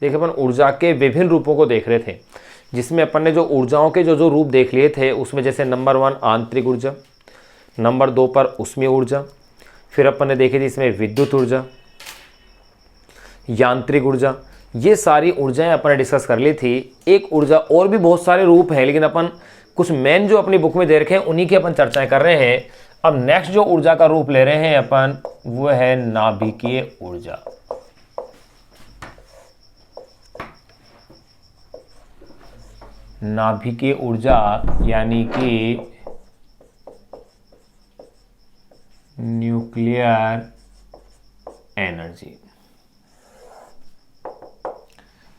देखिए अपन ऊर्जा के विभिन्न रूपों को देख रहे थे, जिसमें अपन ने जो ऊर्जाओं के जो रूप देख लिए थे उसमें जैसे नंबर 1 आंतरिक ऊर्जा, नंबर 2 पर ऊष्मीय ऊर्जा, फिर अपन ने देखी थी इसमें विद्युत ऊर्जा, यांत्रिक ऊर्जा, ये सारी ऊर्जाएं अपन ने डिस्कस कर ली थी। एक ऊर्जा और भी बहुत सारे रूप हैं, लेकिन अपन कुछ मेन जो अपनी बुक में दे रखे हैं उन्हीं की अपन चर्चाएं कर रहे हैं। अब नेक्स्ट जो ऊर्जा का रूप ले रहे हैं अपन, वो है नाभिकीय ऊर्जा। नाभिकीय ऊर्जा यानी कि न्यूक्लियर एनर्जी।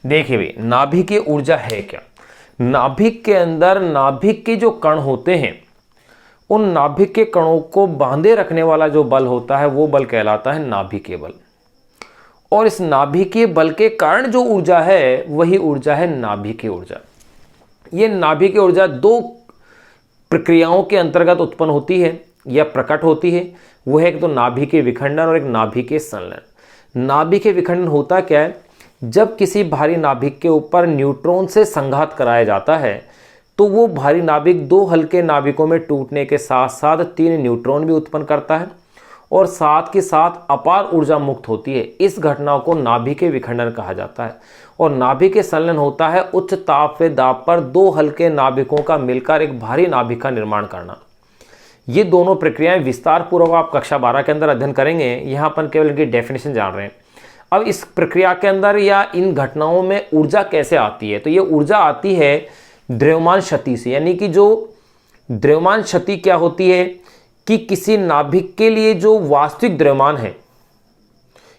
देखिए भाई, नाभिकीय ऊर्जा है क्या? नाभिक के अंदर नाभिक के जो कण होते हैं, उन नाभिक के कणों को बांधे रखने वाला जो बल होता है वो बल कहलाता है नाभिकीय बल। और इस नाभिकीय बल के कारण जो ऊर्जा है वही ऊर्जा है नाभिकीय ऊर्जा। ये नाभिकीय ऊर्जा दो प्रक्रियाओं के अंतर्गत उत्पन्न होती है या प्रकट होती है। वो है एक तो नाभिकीय विखंडन और एक नाभिकीय संलयन। नाभिकीय विखंडन होता क्या है? जब किसी भारी नाभिक के ऊपर न्यूट्रॉन से संघात कराया जाता है तो वो भारी नाभिक दो हल्के नाभिकों में टूटने के साथ साथ 3 न्यूट्रॉन भी उत्पन्न करता है और साथ के साथ अपार ऊर्जा मुक्त होती है। इस घटना को नाभिकीय विखंडन कहा जाता है। और नाभिकीय संलयन होता है उच्च ताप व दाब पर दो हल्के नाभिकों का मिलकर एक भारी नाभिक का निर्माण करना। ये दोनों प्रक्रियाएं विस्तार पूर्वक आप कक्षा 12 के अंदर अध्ययन करेंगे। यहाँ अपन केवल इनकी डेफिनेशन जान रहे हैं। अब इस प्रक्रिया के अंदर या इन घटनाओं में ऊर्जा कैसे आती है? तो ये ऊर्जा आती है द्रव्यमान क्षति से। यानी कि जो द्रव्यमान क्षति क्या होती है कि किसी नाभिक के लिए जो वास्तविक द्रव्यमान है,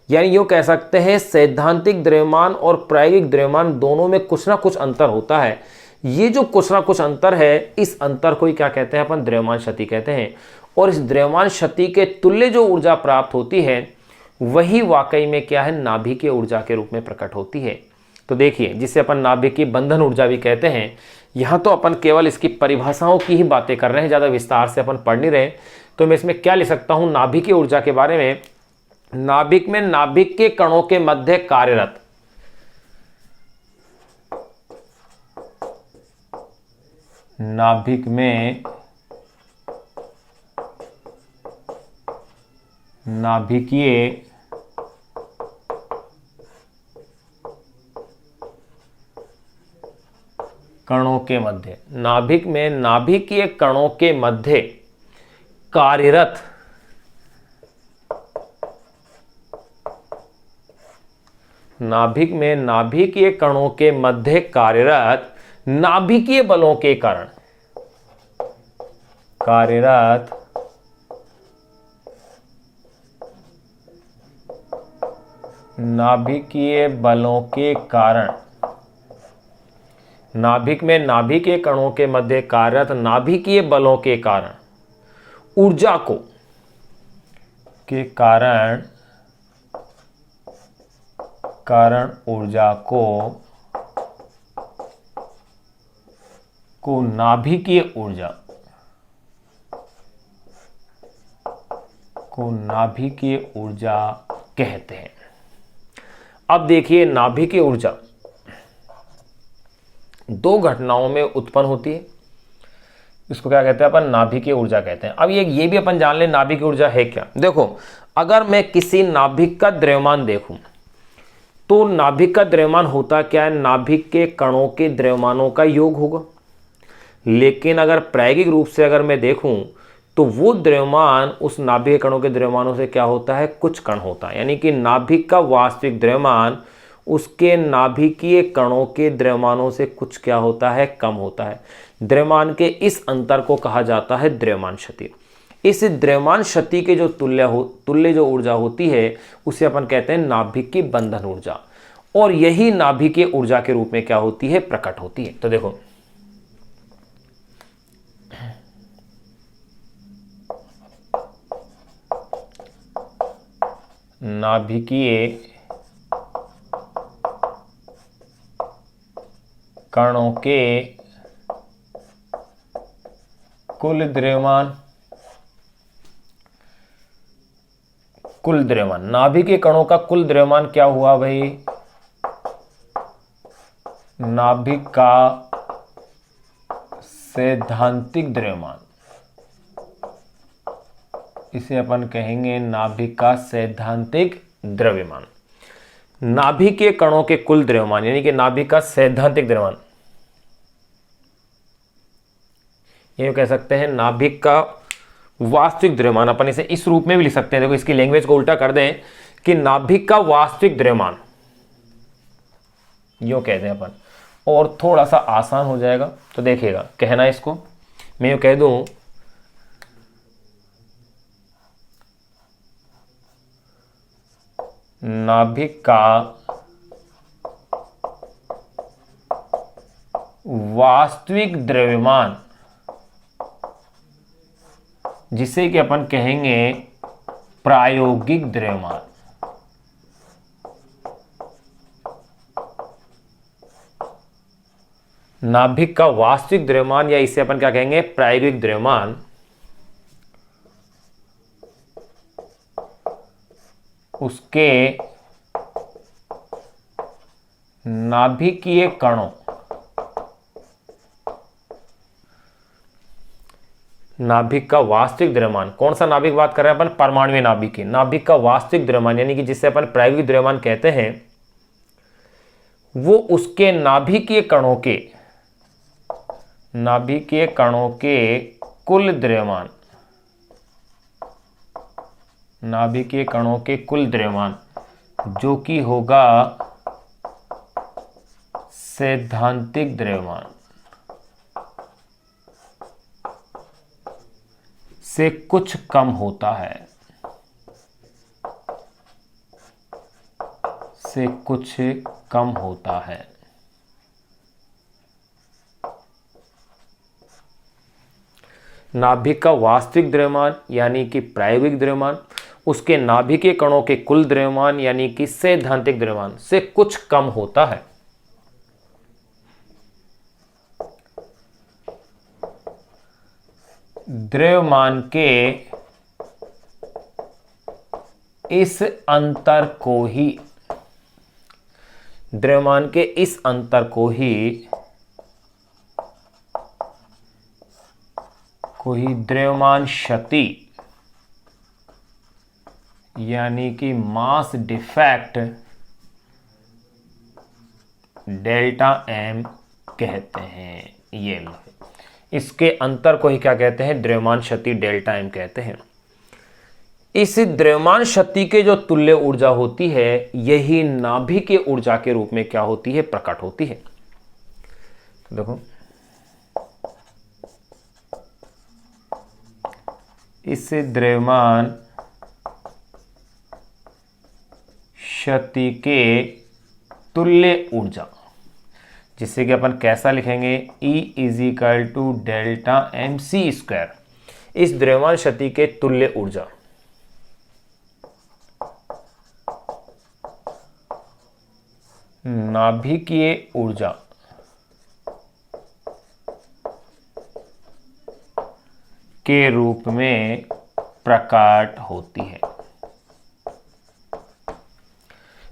यानी यूँ कह सकते हैं सैद्धांतिक द्रव्यमान और प्रायोगिक द्रव्यमान दोनों में कुछ ना कुछ अंतर होता है। ये जो कुछ ना कुछ अंतर है, इस अंतर को ही क्या कहते हैं? अपन द्रव्यमान क्षति कहते हैं। और इस द्रव्यमान क्षति के तुल्य जो ऊर्जा प्राप्त होती है वही वाकई में क्या है? नाभिकीय ऊर्जा के रूप में प्रकट होती है। तो देखिए, जिसे अपन नाभिकीय बंधन ऊर्जा भी कहते हैं। यहाँ तो अपन केवल इसकी परिभाषाओं की ही बातें कर रहे हैं, ज़्यादा विस्तार से अपन पढ़ नहीं रहे। तो मैं इसमें क्या लिख सकता हूँ नाभिकीय ऊर्जा के बारे में? नाभिक में नाभिक के कणों के मध्य कार्यरत नाभिक में नाभिकीय कणों के मध्य, नाभिक में नाभिकीय कणों के मध्य कार्यरत नाभिक में नाभिकीय कणों के मध्य कार्यरत नाभिकीय बलों के कारण कार्यरत नाभिकीय बलों के कारण, नाभिक में नाभिकीय कणों के मध्य कार्यरत नाभिकीय बलों के कारण ऊर्जा को के कारण ऊर्जा को नाभिकीय ऊर्जा कहते हैं। अब देखिए, नाभिकीय ऊर्जा दो घटनाओं में उत्पन्न होती है। इसको क्या कहते हैं? अपन नाभिकीय ऊर्जा कहते हैं। अब ये भी अपन जान ले नाभिकीय ऊर्जा है क्या। देखो, अगर मैं किसी नाभिक का द्रव्यमान देखूं तो नाभिक का द्रव्यमान होता क्या है? नाभिक के कणों के द्रव्यमानों का योग होगा। लेकिन अगर प्रायोगिक रूप से अगर मैं देखूं तो वो द्रव्यमान उस नाभिक कणों के द्रव्यमानों से क्या होता है? कुछ कण होता है। यानी कि नाभिक का वास्तविक द्रव्यमान उसके नाभिकीय कणों के द्रव्यमानों से कुछ क्या होता है? कम होता है। द्रव्यमान के इस अंतर को कहा जाता है द्रव्यमान क्षति। इस द्रव्यमान क्षति के जो तुल्य जो ऊर्जा होती है उसे अपन कहते हैं नाभिकीय बंधन ऊर्जा। और यही नाभिकीय ऊर्जा के रूप में क्या होती है? प्रकट होती है। तो देखो, नाभिकीय कणों के कुल द्रव्यमान, नाभिकीय कणों का कुल द्रव्यमान क्या हुआ भाई? नाभिक का सैद्धांतिक द्रव्यमान, इसे अपन कहेंगे नाभिक का सैद्धांतिक द्रव्यमान। नाभिक के कणों के कुल द्रव्यमान यानी कि नाभिक का सैद्धांतिक द्रव्यमान, ये कह सकते हैं नाभिक का वास्तविक द्रव्यमान। अपन इसे इस रूप में भी लिख सकते हैं, देखो इसकी लैंग्वेज को उल्टा कर दें कि नाभिक का वास्तविक द्रव्यमान, यूं कहते हैं अपन, और थोड़ा सा आसान हो जाएगा। तो देखिएगा कहना इसको, मैं यूं कह दूं नाभिक का वास्तविक द्रव्यमान, जिसे कि अपन कहेंगे प्रायोगिक द्रव्यमान। नाभिक का वास्तविक द्रव्यमान या इसे अपन क्या कहेंगे, प्रायोगिक द्रव्यमान, उसके नाभिकीय कणों, नाभिक का वास्तविक द्रव्यमान, कौन सा नाभिक बात कर रहे हैं अपन, परमाणुीय नाभिक की। नाभिक का वास्तविक द्रव्यमान यानी कि जिसे अपन प्रायोगिक द्रव्यमान कहते हैं, वो उसके नाभिकीय कणों के, नाभिकीय कणों के कुल द्रव्यमान, नाभिकीय कणों के कुल द्रव्यमान, जो कि होगा सैद्धांतिक द्रव्यमान, से कुछ कम होता है, से कुछ कम होता है। नाभिक का वास्तविक द्रव्यमान यानी कि प्रायोगिक द्रव्यमान, उसके नाभिकीय कणों के कुल द्रव्यमान यानी कि सैद्धांतिक द्रव्यमान से कुछ कम होता है। द्रव्यमान के इस अंतर को ही, द्रव्यमान के इस अंतर को ही द्रव्यमान क्षति यानी कि मास डिफेक्ट डेल्टा एम कहते हैं। ये लो, इसके अंतर को ही क्या कहते हैं, द्रव्यमान क्षति डेल्टा एम कहते हैं। इस द्रव्यमान क्षति के जो तुल्य ऊर्जा होती है, यही नाभिकीय ऊर्जा के रूप में क्या होती है, प्रकट होती है। तो देखो इस द्रव्यमान क्षति के तुल्य ऊर्जा, जिससे कि अपन कैसा लिखेंगे, E = डेल्टा mc²। इस द्रव्यमान क्षति के तुल्य ऊर्जा नाभिकीय ऊर्जा के रूप में प्रकट होती है।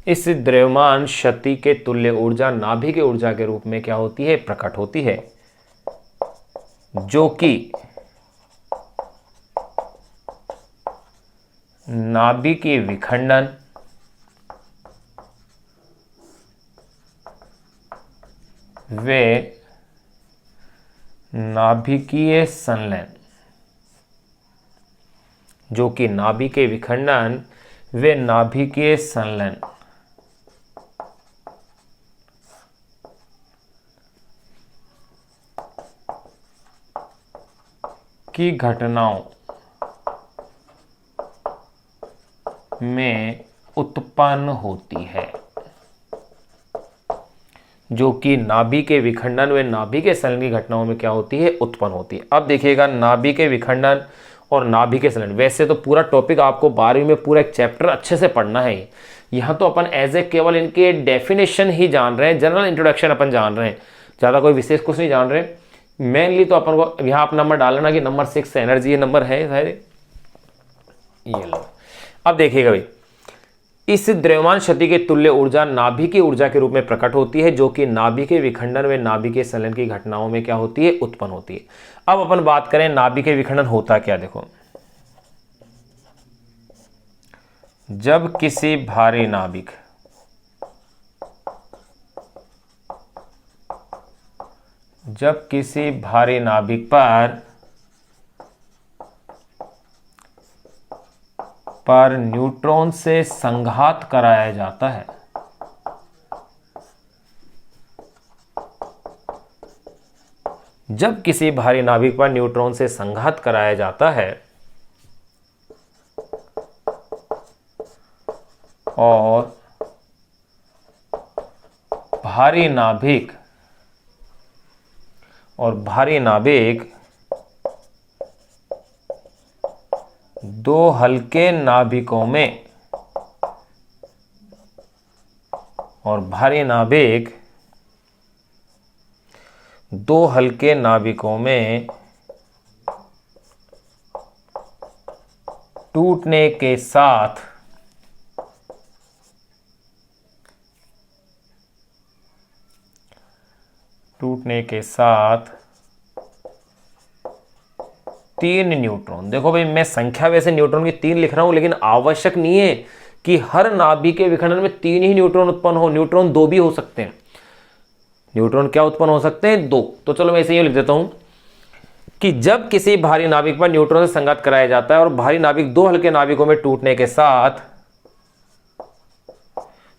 इस द्रव्यमान क्षति के तुल्य ऊर्जा नाभिकीय ऊर्जा के रूप में क्या होती है, प्रकट होती है, जो कि नाभिकीय विखंडन व नाभिकीय संलयन, जो कि नाभिकीय विखंडन व नाभिकीय संलयन की घटनाओं में उत्पन्न होती है, जो कि नाभिकीय विखंडन व नाभिकीय संलयन की घटनाओं में क्या होती है, उत्पन्न होती है। अब देखिएगा नाभिकीय विखंडन और नाभिकीय संलयन, वैसे तो पूरा टॉपिक आपको 12वीं में पूरा एक चैप्टर अच्छे से पढ़ना है। यहाँ तो अपन एज ए केवल इनके डेफिनेशन ही जान रहे हैं, जनरल इंट्रोडक्शन अपन जान रहे हैं, ज़्यादा कोई विशेष कुछ नहीं जान रहे। मेनली तो अपन को यहाँ आप नंबर डालना कि नंबर 6 एनर्जी, ये नंबर है शायद, ये लो। अब देखिएगा भाई, इस द्रव्यमान क्षति के तुल्य ऊर्जा नाभिकीय ऊर्जा के रूप में प्रकट होती है, जो कि नाभिकीय विखंडन व नाभिकीय संलयन की घटनाओं में क्या होती है, उत्पन्न होती है। अब अपन बात करें नाभिकीय विखंडन होता क्या। देखो, जब किसी भारी नाभिक पर न्यूट्रॉन से संघात कराया जाता है, जब किसी भारी नाभिक पर न्यूट्रॉन से संघात कराया जाता है और भारी नाभिक दो हल्के नाभिकों में और भारी नाभिक दो हल्के नाभिकों में टूटने के साथ तीन न्यूट्रॉन, देखो भाई मैं संख्या वैसे न्यूट्रॉन की 3 लिख रहा हूं, लेकिन आवश्यक नहीं है कि हर नाभिक के विखंडन में 3 ही न्यूट्रॉन उत्पन्न हो। न्यूट्रॉन 2 भी हो सकते हैं। न्यूट्रॉन क्या उत्पन्न हो सकते हैं, 2। तो चलो मैं इसे ये लिख देता हूं कि जब किसी भारी नाभिक पर न्यूट्रॉन से संघात कराया जाता है और भारी नाभिक दो हल्के नाभिकों में टूटने के साथ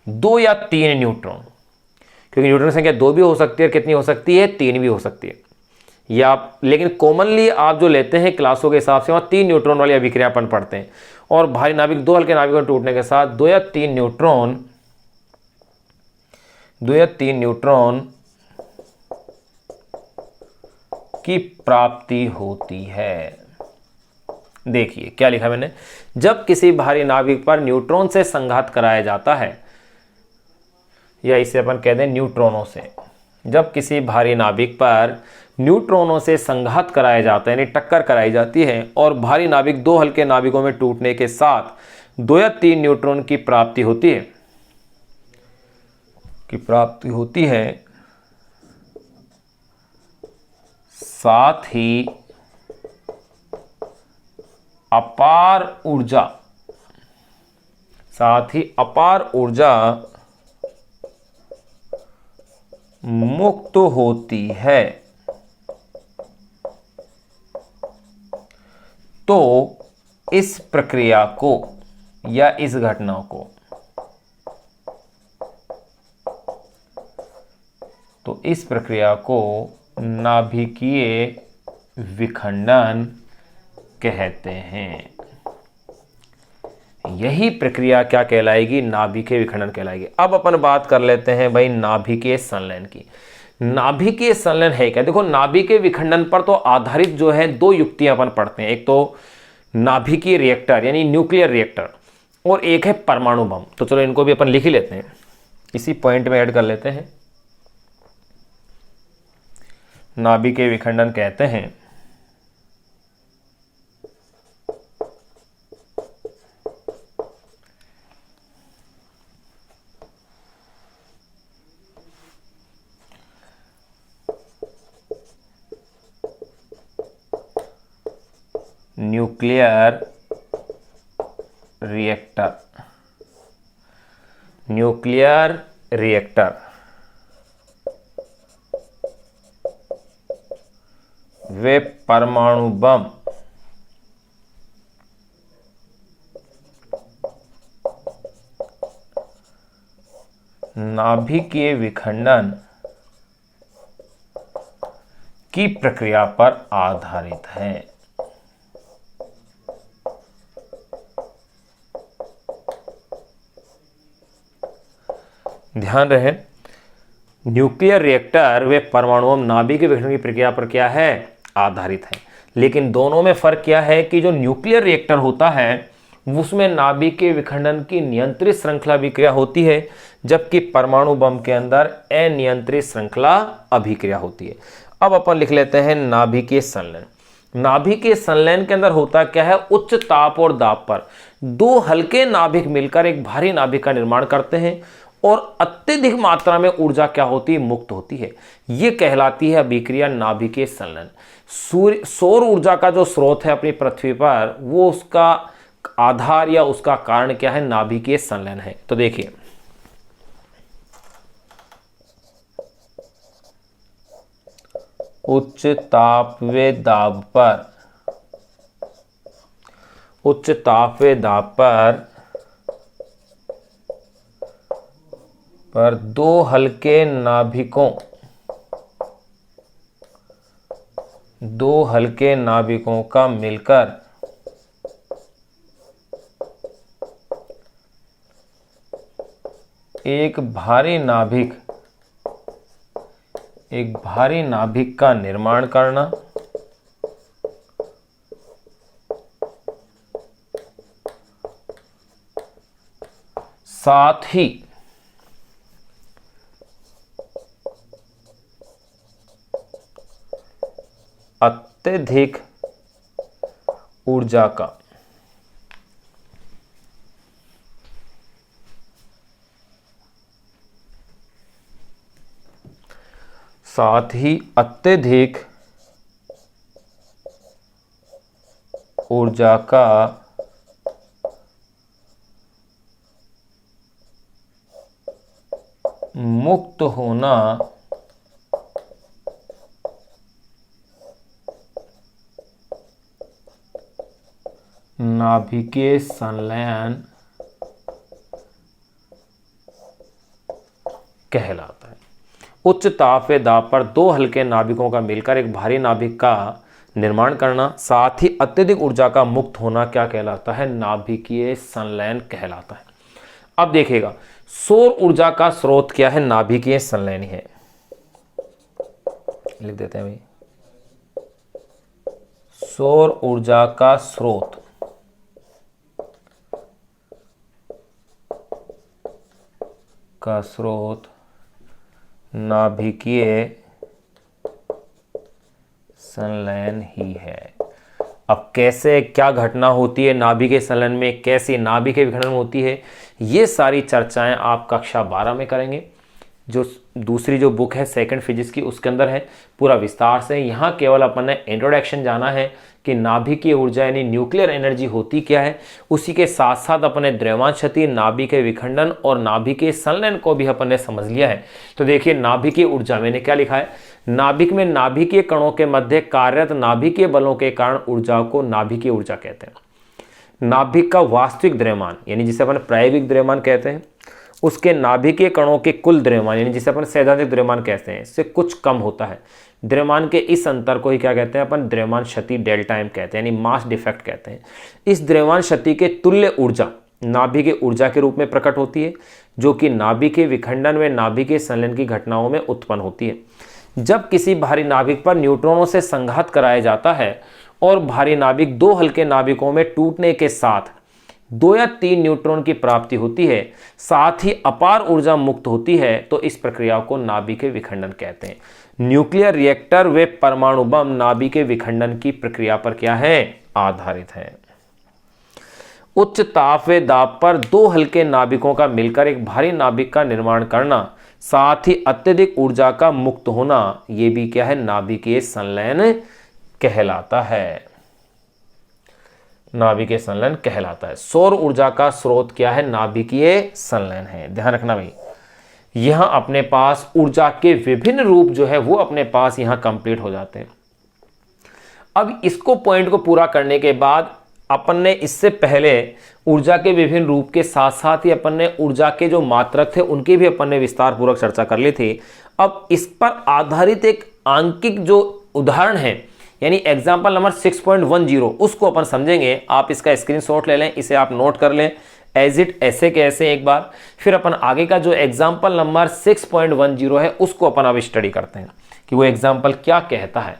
2 या 3 न्यूट्रॉन, क्योंकि न्यूट्रॉन की संख्या 2 भी हो सकती है, कितनी हो सकती है, 3 भी हो सकती है, या लेकिन कॉमनली आप जो लेते हैं क्लासों के हिसाब से वहां 3 न्यूट्रॉन वाली अभिक्रिया अपन पढ़ते हैं। और भारी नाभिक दो हल्के नाभिकों में टूटने के साथ 2 या 3 न्यूट्रॉन की प्राप्ति होती है। देखिए क्या लिखा मैंने, जब किसी भारी नाभिक पर न्यूट्रॉन से संघात कराया जाता है, या इसे अपन कह दें न्यूट्रॉनों से, जब किसी भारी नाभिक पर न्यूट्रॉनों से संघात कराया जाता है, यानी टक्कर कराई जाती है, और भारी नाभिक दो हल्के नाभिकों में टूटने के साथ 2 या 3 न्यूट्रॉन की प्राप्ति होती है, साथ ही अपार ऊर्जा मुक्त होती है। तो इस प्रक्रिया को या इस घटना को नाभिकीय विखंडन कहते हैं। यही प्रक्रिया क्या कहलाएगी, नाभिकीय विखंडन कहलाएगी। अब अपन बात कर लेते हैं भाई नाभिकीय संलयन की। नाभिकीय संलयन है क्या। देखो, नाभिकीय विखंडन पर तो आधारित जो है 2 युक्तियां अपन पढ़ते हैं, एक तो नाभिकीय रिएक्टर यानी न्यूक्लियर रिएक्टर, और एक है परमाणु बम। तो चलो इनको भी अपन लिख ही लेते हैं, इसी पॉइंट में ऐड कर लेते हैं। नाभिकीय विखंडन कहते हैं न्यूक्लियर रिएक्टर वे परमाणु बम नाभिकीय विखंडन की प्रक्रिया पर आधारित है। ध्यान रहे, न्यूक्लियर रिएक्टर वे परमाणु बम नाभिकीय विखंडन की प्रक्रिया पर क्या है, आधारित है। लेकिन दोनों में फर्क क्या है कि जो न्यूक्लियर रिएक्टर होता है उसमें नाभिकीय विखंडन की नियंत्रित श्रृंखला अभिक्रिया होती है, जबकि परमाणु बम के अंदर अनियंत्रित श्रृंखला अभिक्रिया होती है। अब अपन लिख लेते हैं नाभिकीय संलयन। नाभि के संलयन के अंदर होता क्या है, उच्च ताप और दाब पर दो हल्के नाभिक मिलकर एक भारी नाभिक का निर्माण करते हैं और अत्यधिक मात्रा में ऊर्जा क्या होती है, मुक्त होती है। यह कहलाती है अभिक्रिया नाभिकीय संलयन। सौर ऊर्जा का जो स्रोत है अपनी पृथ्वी पर, वो उसका आधार या उसका कारण क्या है, नाभिकीय संलयन है। तो देखिए, उच्च ताप व दाब पर दो हल्के नाभिकों का मिलकर एक भारी नाभिक का निर्माण करना, साथ ही अत्यधिक ऊर्जा का मुक्त होना नाभिकीय संलयन कहलाता है। उच्च ताप व दाब पर दो हल्के नाभिकों का मिलकर एक भारी नाभिक का निर्माण करना, साथ ही अत्यधिक ऊर्जा का मुक्त होना क्या कहलाता है, नाभिकीय संलयन कहलाता है। अब देखिएगा, सौर ऊर्जा का स्रोत क्या है, नाभिकीय संलयन है। लिख देते हैं भाई, सौर ऊर्जा का स्रोत नाभिकीय संलयन ही है। अब कैसे क्या घटना होती है नाभिकीय संलयन में, कैसे नाभिकीय विखंडन होती है, ये सारी चर्चाएं आप कक्षा 12 में करेंगे। जो दूसरी जो बुक है सेकंड फिजिक्स की, उसके अंदर है पूरा विस्तार से। यहाँ केवल अपन ने इंट्रोडक्शन जाना है कि नाभिकीय ऊर्जा यानी न्यूक्लियर एनर्जी होती क्या है। उसी के साथ साथ अपने द्रव्यमान क्षति, नाभिकीय विखंडन और नाभिकीय संलयन को भी अपन ने समझ लिया है। तो देखिए, नाभिकीय ऊर्जा मैंने क्या लिखा है, नाभिक में नाभिकीय कणों के मध्य कार्यरत नाभिकीय बलों के कारण ऊर्जा को नाभिकीय ऊर्जा कहते हैं। नाभिक का वास्तविक द्रव्यमान यानी जिसे अपन प्रायोगिक द्रव्यमान कहते हैं, उसके नाभिकीय कणों के कुल द्रव्यमान यानी जिसे अपन सैद्धांतिक द्रव्यमान कहते हैं, इससे कुछ कम होता है। द्रव्यमान के इस अंतर को ही क्या कहते हैं अपन, द्रव्यमान क्षति डेल्टा एम कहते हैं, यानी मास डिफेक्ट कहते हैं। इस द्रव्यमान क्षति के तुल्य ऊर्जा नाभिकीय ऊर्जा के रूप में प्रकट होती है, जो कि नाभिकीय विखंडन व नाभिकीय संलयन की घटनाओं में उत्पन्न होती है। जब किसी भारी नाभिक पर न्यूट्रॉनों से संघात कराया जाता है और भारी नाभिक दो हल्के नाभिकों में टूटने के साथ 2 या 3 न्यूट्रॉन की प्राप्ति होती है, साथ ही अपार ऊर्जा मुक्त होती है, तो इस प्रक्रिया को नाभिकीय विखंडन कहते हैं। न्यूक्लियर रिएक्टर व परमाणु बम नाभिकीय विखंडन की प्रक्रिया पर क्या है, आधारित है। उच्च ताप व दाब पर दो हल्के नाभिकों का मिलकर एक भारी नाभिक का निर्माण करना, साथ ही अत्यधिक ऊर्जा का मुक्त होना, यह भी क्या है, नाभिकीय संलयन कहलाता है। नाभिकीय संलयन कहलाता है। सौर ऊर्जा का स्रोत क्या है, नाभिकीय संलयन है। ध्यान रखना भाई, यहां अपने पास ऊर्जा के विभिन्न रूप जो है वो अपने पास यहां कंप्लीट हो जाते हैं। अब इसको पॉइंट को पूरा करने के बाद अपन ने इससे पहले ऊर्जा के विभिन्न रूप के साथ साथ ही अपन ने ऊर्जा के जो मात्रक थे उनकी भी अपन ने विस्तार पूर्वक चर्चा कर ली थी। अब इस पर आधारित एक आंकिक जो उदाहरण है यानी एग्जाम्पल नंबर 6.10 उसको अपन समझेंगे। आप इसका स्क्रीनशॉट ले लें, इसे आप नोट कर लें एज इट ऐसे के ऐसे एक बार, फिर अपन आगे का जो एग्जाम्पल नंबर 6.10 है उसको अपन अब स्टडी करते हैं कि वो एग्जाम्पल क्या कहता है।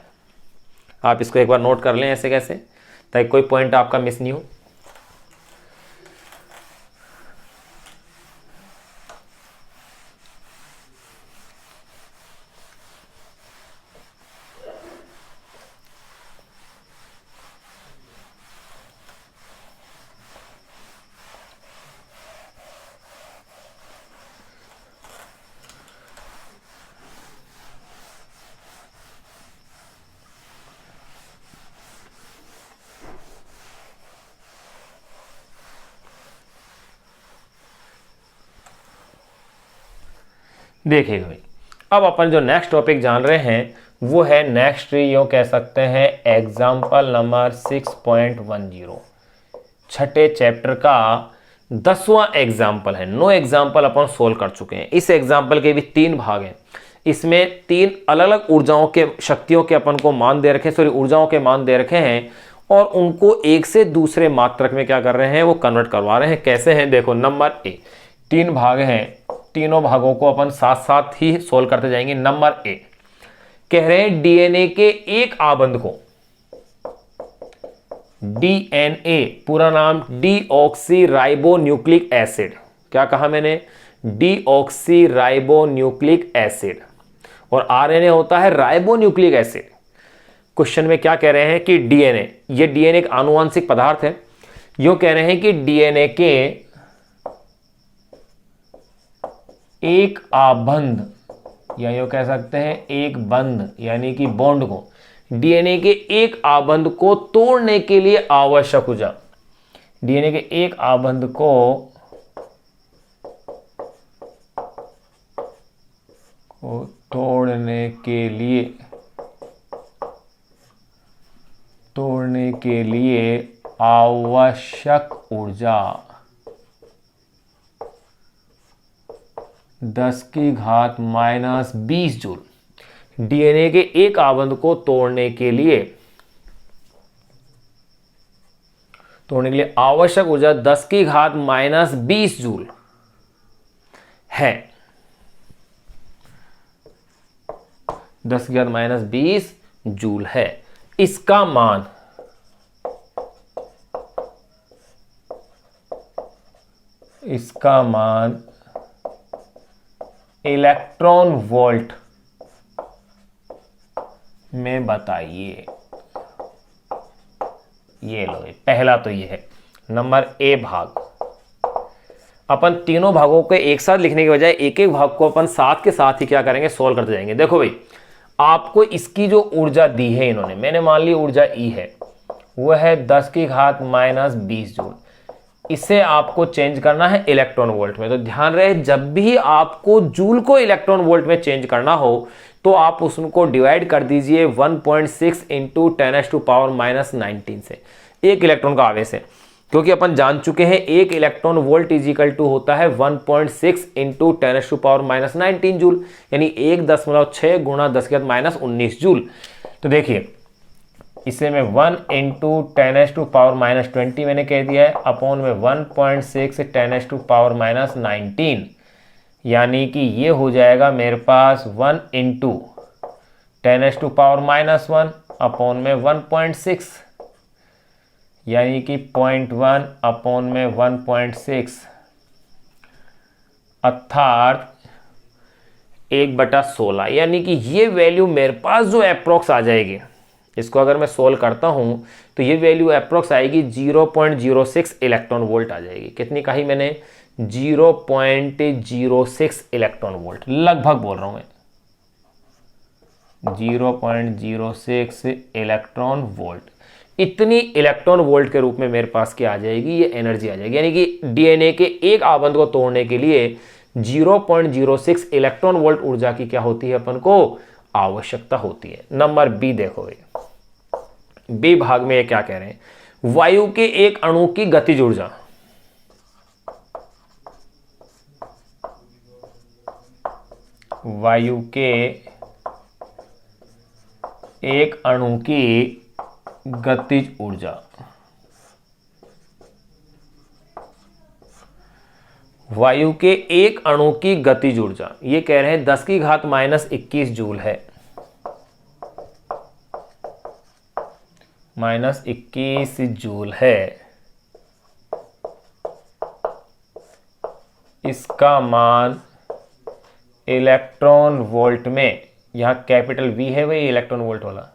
आप इसको एक बार नोट कर लें ऐसे कैसे, ताकि कोई पॉइंट आपका मिस नहीं हो। देखिएगा भाई, अब अपन जो नेक्स्ट टॉपिक जान रहे हैं वो है नेक्स्ट यूँ कह सकते हैं एग्जाम्पल नंबर 6.10, छठे चैप्टर का 10वां एग्जाम्पल है। 9 एग्जाम्पल अपन सोल्व कर चुके हैं। इस एग्जाम्पल के भी 3 भाग हैं। इसमें 3 अलग अलग ऊर्जाओं के शक्तियों के अपन को मान दे रखे, ऊर्जाओं के मान दे रखे हैं और उनको एक से दूसरे मात्रक में क्या कर रहे हैं, वो कन्वर्ट करवा रहे हैं। कैसे हैं देखो, नंबर ए, 3 भाग हैं, तीनों भागों को अपन साथ साथ ही सोल्व करते जाएंगे। नंबर ए कह रहे हैं डीएनए के एक आबंध को, डीएनए पूरा नाम डीऑक्सी राइबो न्यूक्लिक एसिड, क्या कहा मैंने, डीऑक्सी राइबो न्यूक्लिक एसिड, और आरएनए होता है राइबो न्यूक्लिक एसिड। क्वेश्चन में क्या कह रहे हैं कि डीएनए, ये डीएनए एक आनुवंशिक पदार्थ है, यूं कह रहे हैं कि डीएनए के एक आबंध या यूं कह सकते हैं एक बंध यानी कि बॉन्ड को, डीएनए के एक आबंध को तोड़ने के लिए आवश्यक ऊर्जा, डीएनए के एक आबंध को तोड़ने के लिए आवश्यक ऊर्जा 10⁻⁻20 जूल। डीएनए के एक आबंध को तोड़ने के लिए आवश्यक ऊर्जा 10⁻⁻20 जूल है। 10⁻⁻20 जूल है। इसका मान इलेक्ट्रॉन वोल्ट में बताइए। ये लो, पहला तो ये है नंबर ए भाग। अपन तीनों भागों को एक साथ लिखने के बजाय एक एक भाग को अपन साथ के साथ ही क्या करेंगे, सोल्व करते जाएंगे। देखो भाई, आपको इसकी जो ऊर्जा दी है इन्होंने, मैंने मान ली ऊर्जा ई है, वो है 10⁻⁻20 जूल। इसे आपको चेंज करना है इलेक्ट्रॉन वोल्ट में। तो ध्यान रहे, जब भी आपको जूल को इलेक्ट्रॉन वोल्ट में चेंज करना हो तो आप उसको डिवाइड कर दीजिए 1.6 इंटू 10⁻⁻19 से, एक इलेक्ट्रॉन का आवेश है, क्योंकि अपन जान चुके हैं एक electron volt is equal to होता है 1.6 इंटू 10⁻⁻19 जूल, यानी 1.6 गुणा 10⁻⁻19 जूल। तो देखिए, इसे मैं 1 इंटू 10⁻⁻20 मैंने कह दिया है, अपॉन में 1.6 10⁻⁻19, यानी कि ये हो जाएगा मेरे पास 1 इंटू 10⁻⁻1 अपॉन में 1.6, यानी कि 0.1 अपॉन में 1.6, अर्थात 1/16, यानी कि ये वैल्यू मेरे पास जो अप्रोक्स आ जाएगी, इसको अगर मैं सोल्व करता हूं तो ये वैल्यू अप्रोक्स आएगी 0.06 इलेक्ट्रॉन वोल्ट आ जाएगी। कितनी कही मैंने, 0.06 इलेक्ट्रॉन वोल्ट, लगभग बोल रहा हूं मैं, 0.06 इलेक्ट्रॉन वोल्ट। इतनी इलेक्ट्रॉन वोल्ट के रूप में मेरे पास क्या आ जाएगी, ये एनर्जी आ जाएगी। यानी कि डीएनए के एक आबंध को तोड़ने के लिए 0.06 इलेक्ट्रॉन वोल्ट ऊर्जा की क्या होती है, अपन को आवश्यकता होती है। नंबर बी देखो, बी भाग में ये क्या कह रहे हैं, वायु के एक अणु की गतिज ऊर्जा, वायु के एक अणु की गतिज ऊर्जा, वायु के एक अणु की गतिज ऊर्जा, ये कह रहे हैं 10⁻⁻21 जूल है, -21 जूल है। इसका मान इलेक्ट्रॉन वोल्ट में, यहां कैपिटल वी है वही इलेक्ट्रॉन वोल्ट वाला,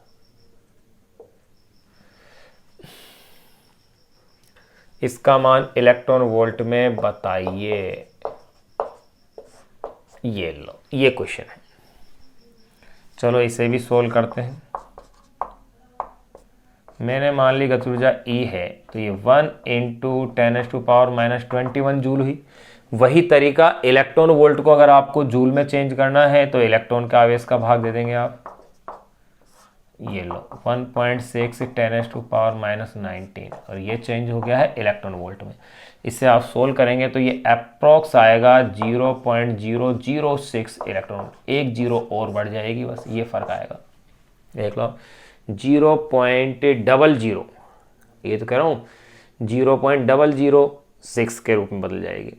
इसका मान इलेक्ट्रॉन वोल्ट में बताइए। ये लो, ये क्वेश्चन है। चलो इसे भी सोल्व करते हैं। मैंने मान ली गति ऊर्जा E है, तो ये 1 इंटू 10⁻⁻21 जूल हुई। वही तरीका इलेक्ट्रॉन वोल्ट को अगर आपको जूल में चेंज करना है तो इलेक्ट्रॉन के आवेश का भाग दे देंगे आप, ये लो 1.6 10⁻⁻19 और ये चेंज हो गया है इलेक्ट्रॉन वोल्ट में। इसे आप सोल्व करेंगे तो ये अप्रॉक्स आएगा 0.006 इलेक्ट्रॉन, एक जीरो और बढ़ जाएगी, बस ये फर्क आएगा। देख लो 0.00, ये तो कह रहा हूँ 0.006 के रूप में बदल जाएगी।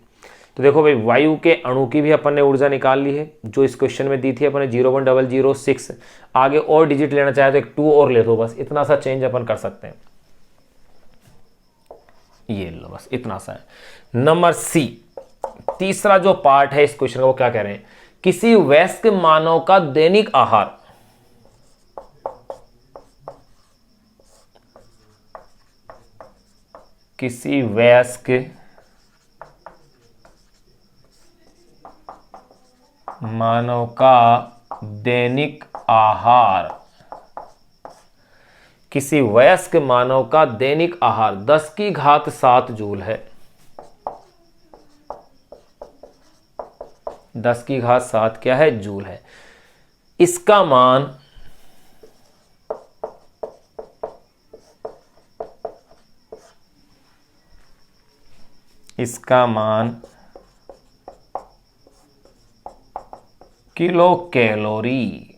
तो देखो भाई वायु के अणु की भी अपन ने ऊर्जा निकाल ली है जो इस क्वेश्चन में दी थी अपन ने 0.006। आगे और डिजिट लेना चाहे तो एक 2 और ले दो, बस इतना सा चेंज अपन कर सकते हैं। ये लो बस इतना सा है। नंबर सी, तीसरा जो पार्ट है इस क्वेश्चन का, वो क्या कह रहे हैं, किसी वयस्क मानव का दैनिक आहार किसी वयस्क मानव का दैनिक आहार, किसी वयस्क मानव का दैनिक आहार 10⁻7 जूल है। 10⁻7 क्या है, जूल है। इसका मान किलो कैलोरी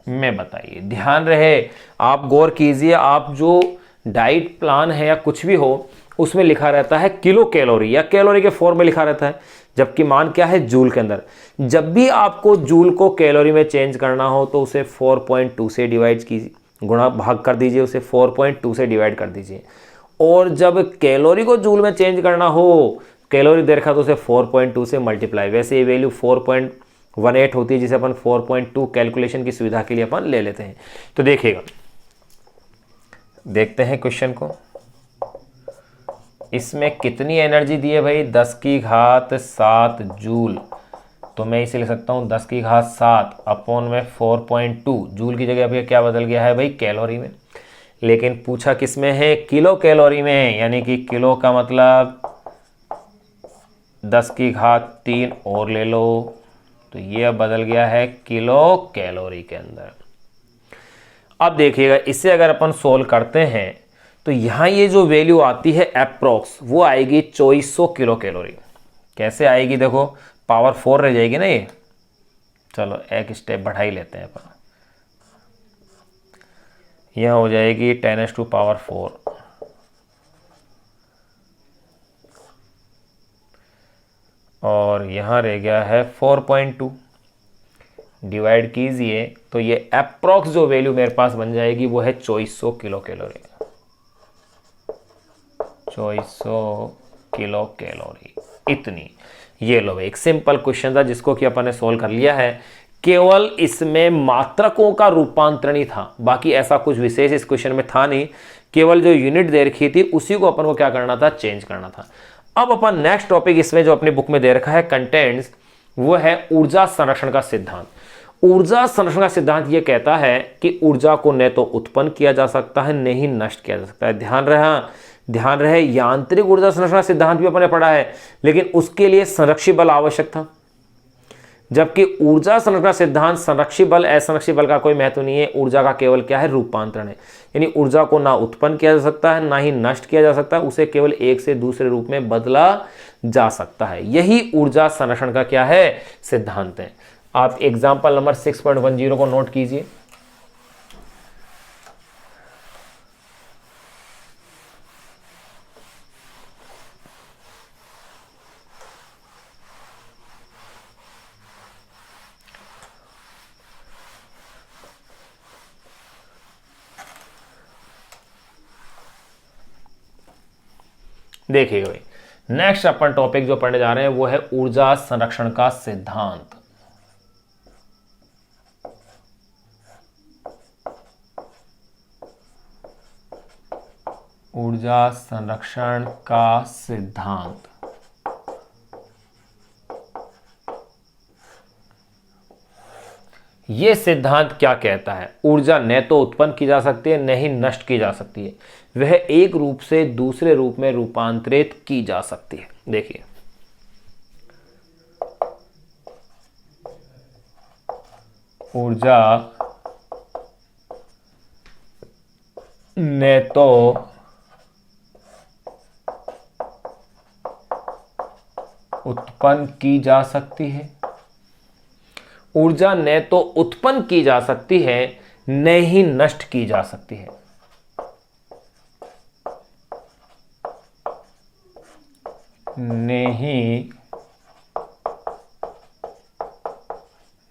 में बताइए। ध्यान रहे, आप गौर कीजिए, आप जो डाइट प्लान है या कुछ भी हो उसमें लिखा रहता है किलो कैलोरी या कैलोरी के फॉर्म में लिखा रहता है, जबकि मान क्या है, जूल के अंदर। जब भी आपको जूल को कैलोरी में चेंज करना हो तो उसे 4.2 से डिवाइड कीजिए, गुणा भाग कर दीजिए, उसे 4.2 से डिवाइड कर दीजिए। और जब कैलोरी को जूल में चेंज करना हो, कैलोरी दे रखा तो उसे 4.2 से मल्टीप्लाई। वैसे ये वैल्यू 4.18 होती है जिसे अपन 4.2 कैलकुलेशन की सुविधा के लिए अपन ले लेते हैं। तो देखिएगा, देखते हैं क्वेश्चन को। इसमें कितनी एनर्जी दी है भाई, 10⁻7 जूल। तो मैं इसे लिख सकता हूँ 10⁻7 अपॉन में 4.2। जूल की जगह भैया क्या बदल गया है भाई, कैलोरी में। लेकिन पूछा किस में है, किलो कैलोरी में, यानी कि किलो का मतलब 10⁻3 और ले लो, तो ये अब बदल गया है किलो कैलोरी के अंदर। अब देखिएगा, इसे अगर अपन सोल्व करते हैं तो यहाँ ये जो वैल्यू आती है अप्रॉक्स, वो आएगी 2400 किलो कैलोरी। कैसे आएगी देखो, पावर 4 रह जाएगी ना ये। चलो एक स्टेप बढ़ा ही लेते हैं अपन, यह हो जाएगी 10⁻⁴ और यहाँ रह गया है 4.2। डिवाइड कीजिए तो ये अप्रॉक्स जो वैल्यू मेरे पास बन जाएगी वो है 2400 किलो कैलोरी। 2400 किलो कैलोरी इतनी। ये लो, एक सिंपल क्वेश्चन था जिसको कि अपन ने सोल्व कर लिया है। केवल इसमें मात्रकों का रूपांतरण ही था, बाकी ऐसा कुछ विशेष इस क्वेश्चन में था नहीं। केवल जो यूनिट दे रखी थी उसी को अपन को क्या करना था, चेंज करना था। अब अपन नेक्स्ट टॉपिक इसमें जो अपनी बुक में दे रखा है कंटेंट्स, वो है ऊर्जा संरक्षण का सिद्धांत। ऊर्जा संरक्षण का सिद्धांत ये कहता है कि ऊर्जा को न तो उत्पन्न किया जा सकता है न ही नष्ट किया जा सकता है। ध्यान रहे, यांत्रिक ऊर्जा संरक्षण का सिद्धांत भी अपन ने पढ़ा है, लेकिन उसके लिए संरक्षी बल आवश्यक था। जबकि ऊर्जा संरक्षण का सिद्धांत संरक्षी बल असंरक्षी बल का कोई महत्व नहीं है, ऊर्जा का केवल क्या है, रूपांतरण है। यानी ऊर्जा को ना उत्पन्न किया जा सकता है ना ही नष्ट किया जा सकता है, उसे केवल एक से दूसरे रूप में बदला जा सकता है। यही ऊर्जा संरक्षण का क्या है, सिद्धांत है। आप एग्जाम्पल नंबर 6.10 को नोट कीजिए। देखिएगा भाई, नेक्स्ट अपन टॉपिक जो पढ़ने जा रहे हैं वो है ऊर्जा संरक्षण का सिद्धांत। ऊर्जा संरक्षण का सिद्धांत। ये सिद्धांत क्या कहता है? ऊर्जा न तो उत्पन्न की जा सकती है, न ही नष्ट की जा सकती है, वह एक रूप से दूसरे रूप में रूपांतरित की जा सकती है। देखिए, ऊर्जा न तो उत्पन्न की जा सकती है, ऊर्जा न तो उत्पन्न की जा सकती है, न ही नष्ट की जा सकती है। न ही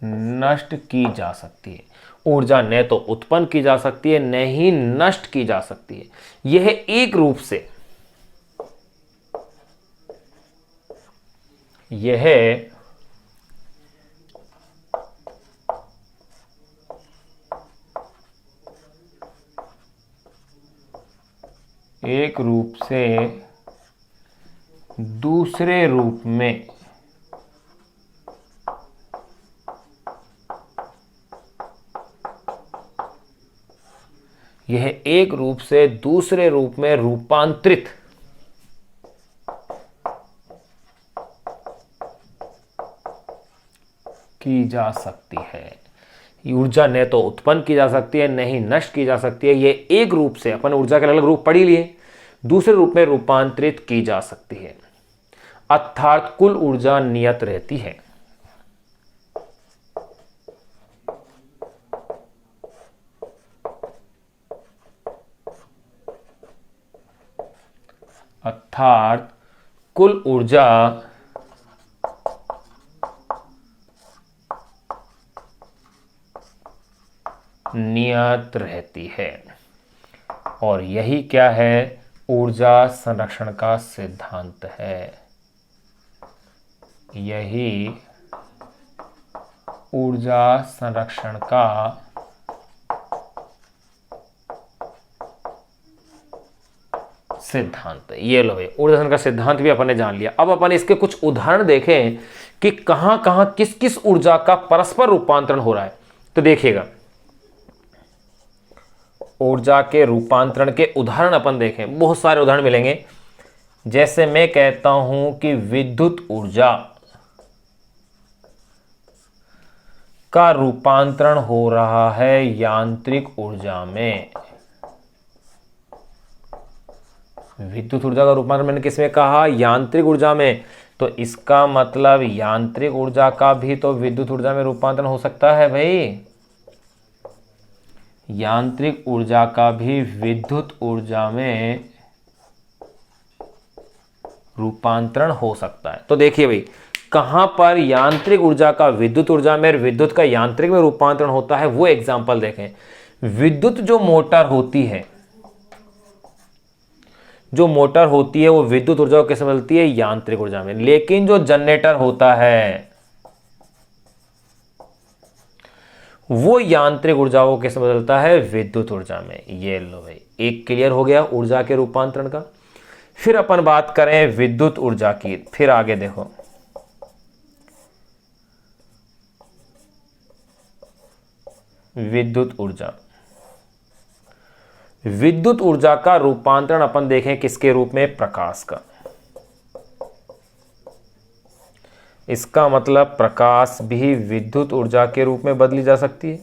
नष्ट की जा सकती है। ऊर्जा न तो उत्पन्न की जा सकती है, न ही नष्ट की जा सकती है। यह एक रूप से, यह एक रूप से दूसरे रूप में यह एक रूप से दूसरे रूप में रूपांतरित की जा सकती है। ऊर्जा न तो उत्पन्न की जा सकती है, न ही नष्ट की जा सकती है। यह एक रूप से, अपन ऊर्जा के अलग रूप पढ़ ही लिए, दूसरे रूप में रूपांतरित की जा सकती है, अर्थात कुल ऊर्जा नियत रहती है। अर्थात कुल ऊर्जा नियत रहती है। और यही क्या है? ऊर्जा संरक्षण का सिद्धांत है। यही ऊर्जा संरक्षण का सिद्धांत है। ये लो भाई, ऊर्जा संरक्षण का सिद्धांत भी अपन ने जान लिया। अब अपन इसके कुछ उदाहरण देखें कि कहां कहां किस किस ऊर्जा का परस्पर रूपांतरण हो रहा है। तो देखिएगा, ऊर्जा के रूपांतरण के उदाहरण अपन देखें, बहुत सारे उदाहरण मिलेंगे। जैसे मैं कहता हूं कि विद्युत ऊर्जा का रूपांतरण हो रहा है यांत्रिक ऊर्जा में। विद्युत ऊर्जा का रूपांतरण मैंने किसमें कहा? यांत्रिक ऊर्जा में। तो इसका मतलब यांत्रिक ऊर्जा का भी तो विद्युत ऊर्जा में रूपांतरण हो सकता है भाई। यांत्रिक ऊर्जा का भी विद्युत ऊर्जा में रूपांतरण हो सकता है। तो देखिए भाई, कहां पर यांत्रिक ऊर्जा का विद्युत ऊर्जा में और विद्युत का यांत्रिक में रूपांतरण होता है, वो एग्जांपल देखें। विद्युत जो मोटर होती है, जो मोटर होती है वो विद्युत ऊर्जा को कैसे बदलती है? यांत्रिक ऊर्जा में। लेकिन जो जनरेटर होता है वो यांत्रिक ऊर्जा को कैसे बदलता है? विद्युत ऊर्जा में। ये लो भाई, एक क्लियर हो गया ऊर्जा के रूपांतरण का। फिर अपन बात करें विद्युत ऊर्जा की। फिर आगे देखो, विद्युत ऊर्जा, विद्युत ऊर्जा का रूपांतरण अपन देखें किसके रूप में? प्रकाश का। इसका मतलब प्रकाश भी विद्युत ऊर्जा के रूप में बदली जा सकती है।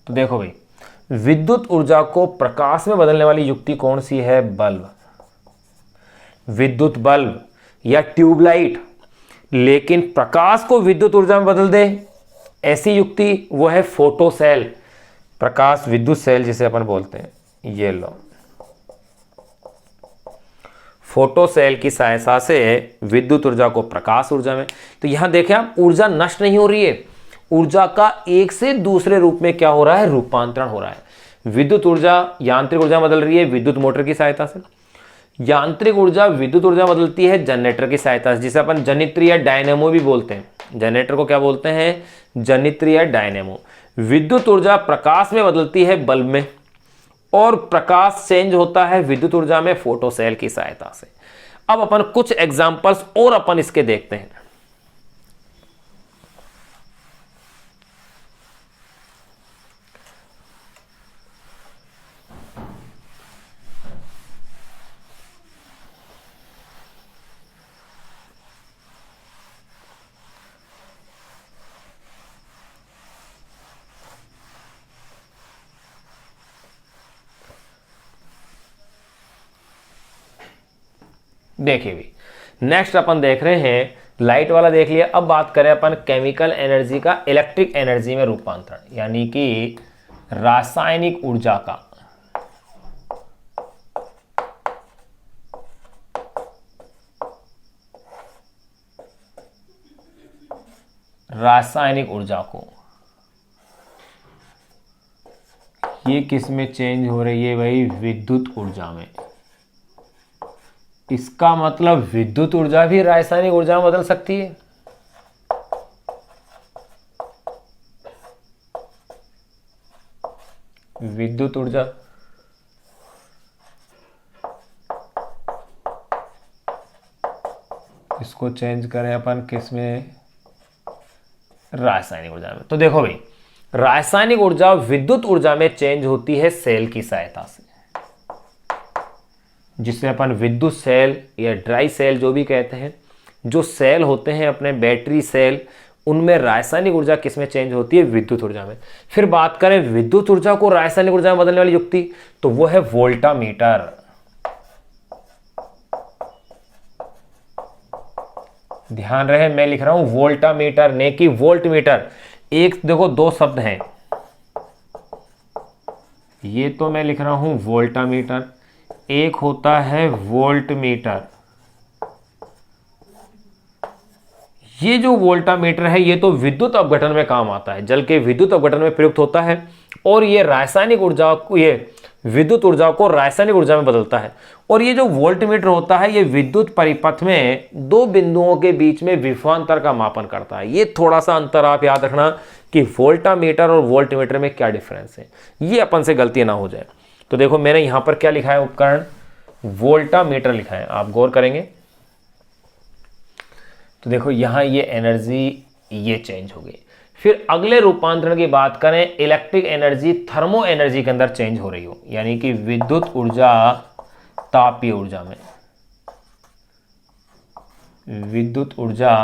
तो देखो भाई, विद्युत ऊर्जा को प्रकाश में बदलने वाली युक्ति कौन सी है? बल्ब, विद्युत बल्ब या ट्यूबलाइट। लेकिन प्रकाश को विद्युत ऊर्जा में बदल दे ऐसी युक्ति, वो है फोटो सेल, प्रकाश विद्युत सेल जिसे अपन बोलते हैं। ये लो, फोटो सेल की सहायता से विद्युत ऊर्जा को प्रकाश ऊर्जा में। तो यहां देखें आप, ऊर्जा नष्ट नहीं हो रही है, ऊर्जा का एक से दूसरे रूप में क्या हो रहा है? रूपांतरण हो रहा है। विद्युत ऊर्जा यांत्रिक ऊर्जा बदल रही है विद्युत मोटर की सहायता से। यांत्रिक ऊर्जा विद्युत ऊर्जा बदलती है जनरेटर की सहायता से, जिसे अपन जनित्र या डायनेमो भी बोलते हैं। जनरेटर को क्या बोलते हैं? जनित्र या डायनेमो। विद्युत ऊर्जा प्रकाश में बदलती है बल्ब में, और प्रकाश चेंज होता है विद्युत ऊर्जा में फोटो सेल की सहायता से। अब अपन कुछ एग्जाम्पल्स और अपन इसके देखते हैं। देखिए भी, नेक्स्ट अपन देख रहे हैं, लाइट वाला देख लिया। अब बात करें अपन केमिकल एनर्जी का इलेक्ट्रिक एनर्जी में रूपांतरण, यानी कि रासायनिक ऊर्जा का रासायनिक ऊर्जा को ये किस में चेंज हो रही है भाई? विद्युत ऊर्जा में। इसका मतलब विद्युत ऊर्जा भी रासायनिक ऊर्जा में बदल सकती है। विद्युत ऊर्जा इसको चेंज करें अपन किस में? रासायनिक ऊर्जा में। तो देखो भाई, रासायनिक ऊर्जा विद्युत ऊर्जा में चेंज होती है सेल की सहायता से, जिसे अपन विद्युत सेल या ड्राई सेल जो भी कहते हैं। जो सेल होते हैं अपने बैटरी सेल, उनमें रासायनिक ऊर्जा किस में चेंज होती है? विद्युत ऊर्जा में। फिर बात करें विद्युत ऊर्जा को रासायनिक ऊर्जा में बदलने वाली युक्ति, तो वो है वोल्टामीटर। ध्यान रहे, मैं लिख रहा हूं वोल्टामीटर, ने कि वोल्ट मीटर। एक देखो, दो शब्द हैं, ये तो मैं लिख रहा हूं वोल्टामीटर, एक होता है वोल्ट मीटर। ये जो वोल्टामीटर है ये तो विद्युत अपघटन में काम आता है, जल के विद्युत अपघटन में प्रयुक्त होता है, और ये रासायनिक ऊर्जा को, ये विद्युत ऊर्जा को रासायनिक ऊर्जा में बदलता है। और ये जो वोल्टमीटर होता है ये विद्युत परिपथ में दो बिंदुओं के बीच में विभवांतर का मापन करता है। ये थोड़ा सा अंतर आप याद रखना कि वोल्टामीटर और वोल्टमीटर में क्या डिफरेंस है, ये अपन से गलती ना हो जाए। तो देखो मैंने यहां पर क्या लिखा है, उपकरण वोल्टामीटर लिखा है, आप गौर करेंगे तो देखो यहां ये एनर्जी ये चेंज हो गई। फिर अगले रूपांतरण की बात करें, इलेक्ट्रिक एनर्जी थर्मो एनर्जी के अंदर चेंज हो रही हो, यानी कि विद्युत ऊर्जा तापीय ऊर्जा में। विद्युत ऊर्जा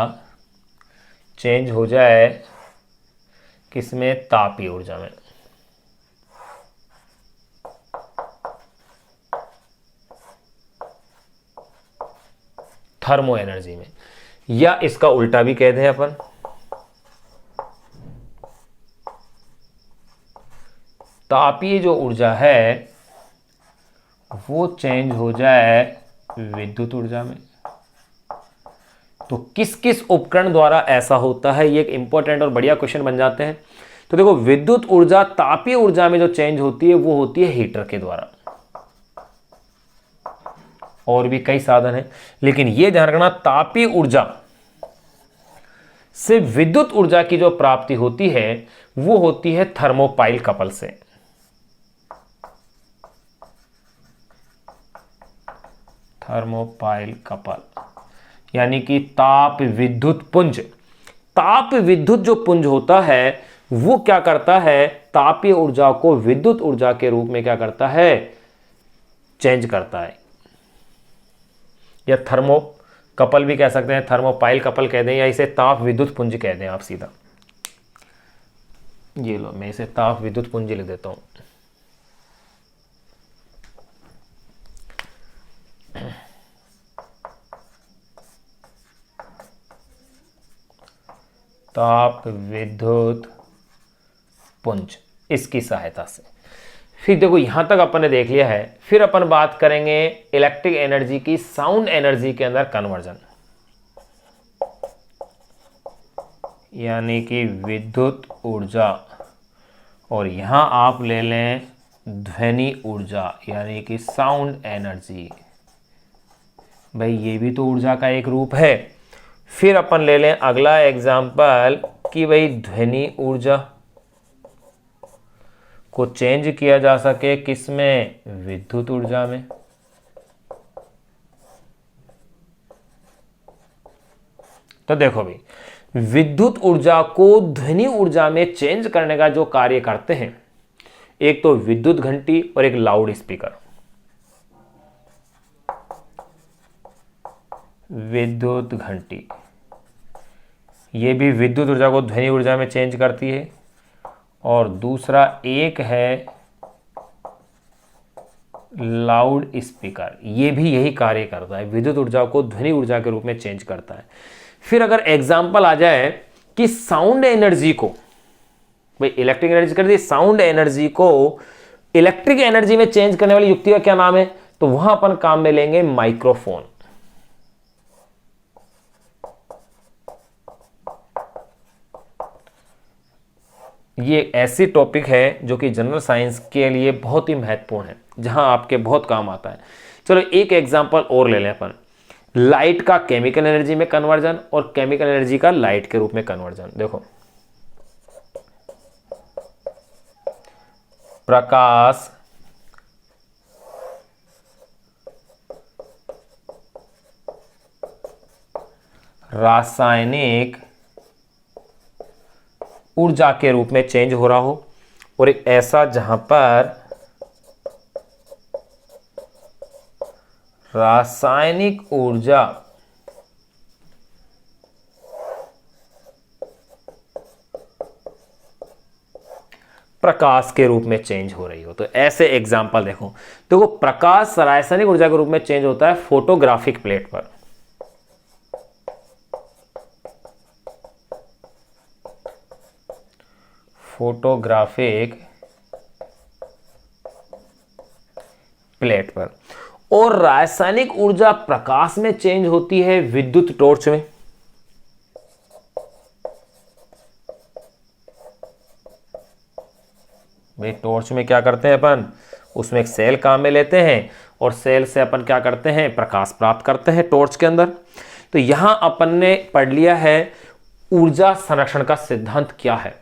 चेंज हो जाए किसमें? तापीय ऊर्जा में। थर्मो एनर्जी में, या इसका उल्टा भी कह दें अपन, तापीय जो ऊर्जा है वो चेंज हो जाए विद्युत ऊर्जा में। तो किस किस उपकरण द्वारा ऐसा होता है, ये एक इंपॉर्टेंट और बढ़िया क्वेश्चन बन जाते हैं। तो देखो विद्युत ऊर्जा तापीय ऊर्जा में जो चेंज होती है वो होती है हीटर के द्वारा। और भी कई साधन हैं, लेकिन ये ध्यान रखना तापीय ऊर्जा से विद्युत ऊर्जा की जो प्राप्ति होती है वो होती है थर्मोपाइल कपल से। थर्मोपाइल कपल यानी कि ताप विद्युत पुंज। ताप विद्युत जो पुंज होता है वो क्या करता है? तापीय ऊर्जा को विद्युत ऊर्जा के रूप में क्या करता है? चेंज करता है। या थर्मो कपल भी कह सकते हैं, थर्मोपाइल कपल कह दें, या इसे ताप विद्युत पुंज कह दें आप सीधा। ये लो, मैं इसे ताप विद्युत पुंज लिख देता हूं। ताप विद्युत पुंज, इसकी सहायता से। फिर देखो यहां तक अपन ने देख लिया है। फिर अपन बात करेंगे इलेक्ट्रिक एनर्जी की साउंड एनर्जी के अंदर कन्वर्जन, यानी कि विद्युत ऊर्जा, और यहां आप ले लें ध्वनि ऊर्जा यानी कि साउंड एनर्जी। भाई ये भी तो ऊर्जा का एक रूप है। फिर अपन ले लें अगला एग्जाम्पल कि भाई ध्वनि ऊर्जा को चेंज किया जा सके किसमें? विद्युत ऊर्जा में। तो देखो भाई, विद्युत ऊर्जा को ध्वनि ऊर्जा में चेंज करने का जो कार्य करते हैं, एक तो विद्युत घंटी और एक लाउड स्पीकर। विद्युत घंटी ये भी विद्युत ऊर्जा को ध्वनि ऊर्जा में चेंज करती है, और दूसरा एक है लाउड स्पीकर, ये भी यही कार्य करता है, विद्युत ऊर्जा को ध्वनि ऊर्जा के रूप में चेंज करता है। फिर अगर एग्जांपल आ जाए कि साउंड एनर्जी को, भाई इलेक्ट्रिक एनर्जी कर दी, साउंड एनर्जी को इलेक्ट्रिक एनर्जी में चेंज करने वाली युक्ति का क्या नाम है, तो वहां अपन काम में लेंगे माइक्रोफोन। ये ऐसी टॉपिक है जो कि जनरल साइंस के लिए बहुत ही महत्वपूर्ण है, जहां आपके बहुत काम आता है। चलो एक एग्जांपल और ले लें अपन, लाइट का केमिकल एनर्जी में कन्वर्जन और केमिकल एनर्जी का लाइट के रूप में कन्वर्जन। देखो, प्रकाश रासायनिक ऊर्जा के रूप में चेंज हो रहा हो, और एक ऐसा जहां पर रासायनिक ऊर्जा प्रकाश के रूप में चेंज हो रही हो। तो ऐसे एग्जाम्पल देखो, तो वो प्रकाश रासायनिक ऊर्जा के रूप में चेंज होता है फोटोग्राफिक प्लेट पर। फोटोग्राफिक प्लेट पर। और रासायनिक ऊर्जा प्रकाश में चेंज होती है विद्युत टॉर्च में। भाई टॉर्च में क्या करते हैं अपन, उसमें एक सेल काम में लेते हैं, और सेल से अपन क्या करते हैं, प्रकाश प्राप्त करते हैं टॉर्च के अंदर। तो यहां अपन ने पढ़ लिया है ऊर्जा संरक्षण का सिद्धांत क्या है।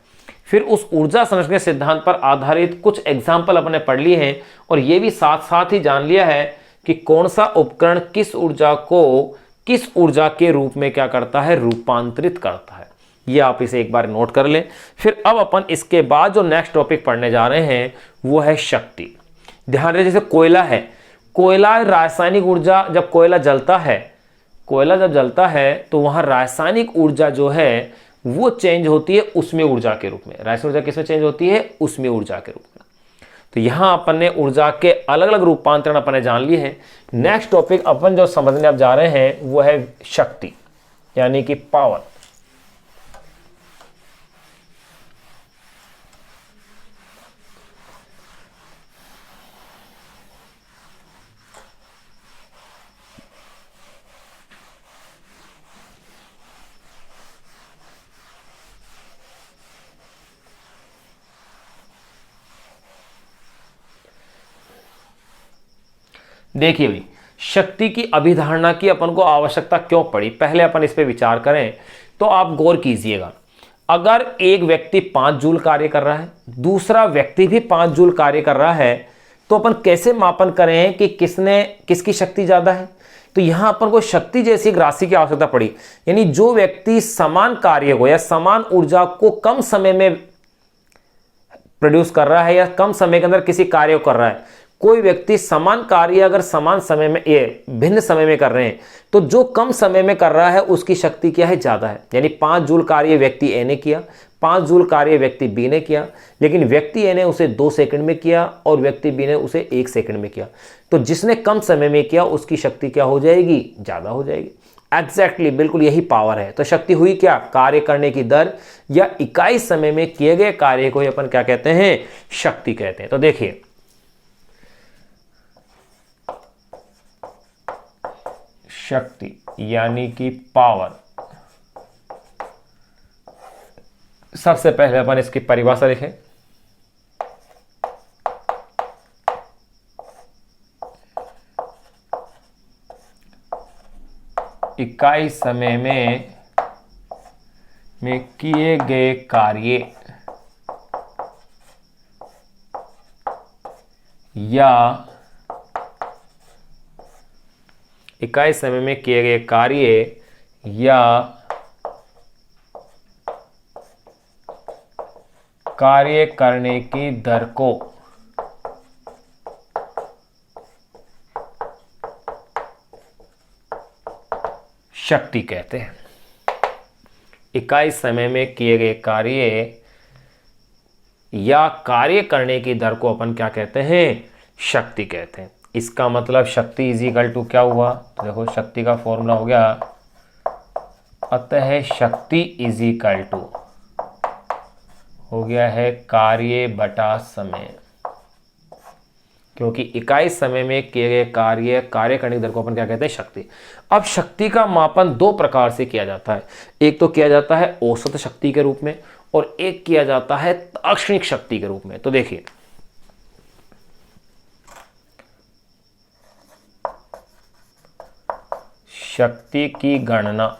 फिर उस ऊर्जा संरक्षण के सिद्धांत पर आधारित कुछ एग्जाम्पल अपन ने पढ़ लिए हैं, और ये भी साथ साथ ही जान लिया है कि कौन सा उपकरण किस ऊर्जा को किस ऊर्जा के रूप में क्या करता है, रूपांतरित करता है। ये आप इसे एक बार नोट कर लें। फिर अब अपन इसके बाद जो नेक्स्ट टॉपिक पढ़ने जा रहे हैं वो है शक्ति। ध्यान रहे, जैसे कोयला है, कोयला रासायनिक ऊर्जा, जब कोयला जलता है, कोयला जब जलता है तो वहां रासायनिक ऊर्जा जो है वो चेंज होती है उष्मीय ऊर्जा के रूप में। रासायनिक ऊर्जा किसमें चेंज होती है, उष्मीय ऊर्जा के रूप में। तो यहां अपन ने ऊर्जा के अलग अलग रूपांतरण अपन ने जान लिए हैं। नेक्स्ट टॉपिक अपन जो समझने अब जा रहे हैं वो है शक्ति, यानी कि पावर। देखिए भाई, शक्ति की अभिधारणा की अपन को आवश्यकता क्यों पड़ी, पहले अपन इस पे विचार करें तो आप गौर कीजिएगा। अगर एक व्यक्ति 5 जूल कार्य कर रहा है, दूसरा व्यक्ति भी 5 जूल कार्य कर रहा है, तो अपन कैसे मापन करें कि किसकी शक्ति ज्यादा है। तो यहां अपन को शक्ति जैसी एक राशि की आवश्यकता पड़ी, यानी जो व्यक्ति समान कार्य को या समान ऊर्जा को कम समय में प्रोड्यूस कर रहा है या कम समय के अंदर किसी कार्य को कर रहा है, कोई व्यक्ति समान कार्य अगर समान समय में, ये भिन्न समय में कर रहे हैं, तो जो कम समय में कर रहा है उसकी शक्ति क्या है, ज्यादा है। यानी 5 जूल कार्य व्यक्ति ए ने किया, 5 जूल कार्य व्यक्ति बी ने किया, लेकिन व्यक्ति ए ने उसे 2 सेकंड में किया और व्यक्ति बी ने उसे 1 सेकंड में किया। तो जिसने कम समय में किया उसकी शक्ति क्या हो जाएगी, ज्यादा हो जाएगी। एग्जैक्टली बिल्कुल यही पावर है। तो शक्ति हुई क्या, कार्य करने की दर या इकाई समय में किए गए कार्य को अपन क्या कहते हैं, शक्ति कहते हैं। तो देखिए, शक्ति यानी कि पावर, सबसे पहले अपन इसकी परिभाषा लिखें। इकाई समय में किए गए कार्य या इकाई समय में किए गए कार्य या कार्य करने की दर को शक्ति कहते हैं। इकाई समय में किए गए कार्य या कार्य करने की दर को अपन क्या कहते हैं? शक्ति कहते हैं। इसका मतलब शक्ति इज इक्वल टू क्या हुआ? तो देखो शक्ति का फॉर्मूला हो गया, अतः शक्ति इज इक्वल टू हो गया है कार्य बटा समय, क्योंकि इकाई समय में किए गए कार्य करने की दर को अपन क्या कहते हैं? शक्ति। अब शक्ति का मापन दो प्रकार से किया जाता है। एक तो किया जाता है औसत शक्ति के रूप में और एक किया जाता है ताक्षणिक शक्ति के रूप में। तो देखिए शक्ति की गणना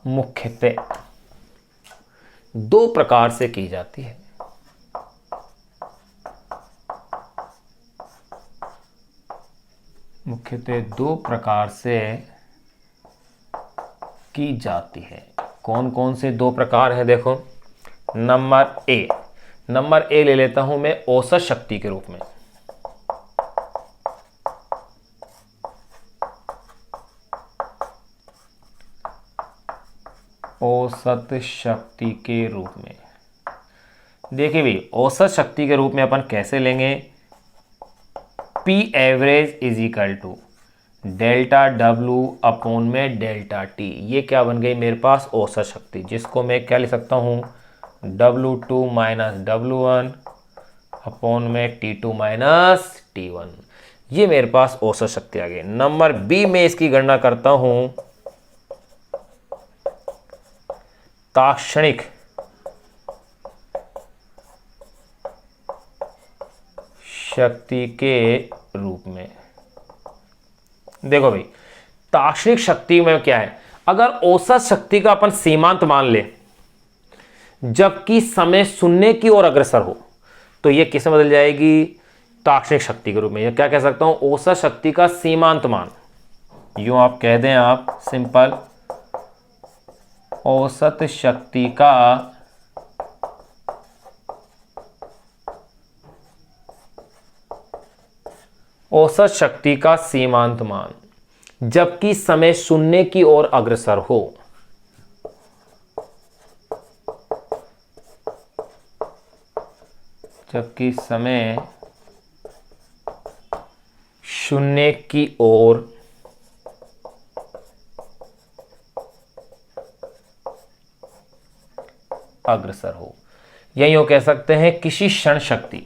मुख्यतः दो प्रकार से की जाती है। मुख्यतः दो प्रकार से की जाती है। कौन कौन से दो प्रकार हैं? देखो नंबर ए ले लेता हूं मैं औसत शक्ति के रूप में। औसत शक्ति के रूप में देखिए भाई, औसत शक्ति के रूप में अपन कैसे लेंगे? P average is equal to delta W upon में डेल्टा T। ये क्या बन गई मेरे पास? औसत शक्ति, जिसको मैं क्या लिख सकता हूँ? W2 माइनस W1 अपॉन में T2 माइनस T1। ये मेरे पास औसत शक्ति आ गई। नंबर बी में इसकी गणना करता हूं ताक्षणिक शक्ति के रूप में। देखो भाई, ताक्षणिक शक्ति में क्या है? अगर औसत शक्ति का अपन सीमांत मान ले जबकि समय शून्य की ओर अग्रसर हो, तो ये किस में बदल जाएगी? ताक्षणिक शक्ति के रूप में। ये क्या कह सकता हूं? औसत शक्ति का सीमांत मान। यूं आप कह दें, आप सिंपल औसत शक्ति का सीमांत मान जबकि समय शून्य की ओर अग्रसर हो। जबकि समय शून्य की ओर अग्रसर हो, यही हो कह सकते हैं किसी क्षण शक्ति,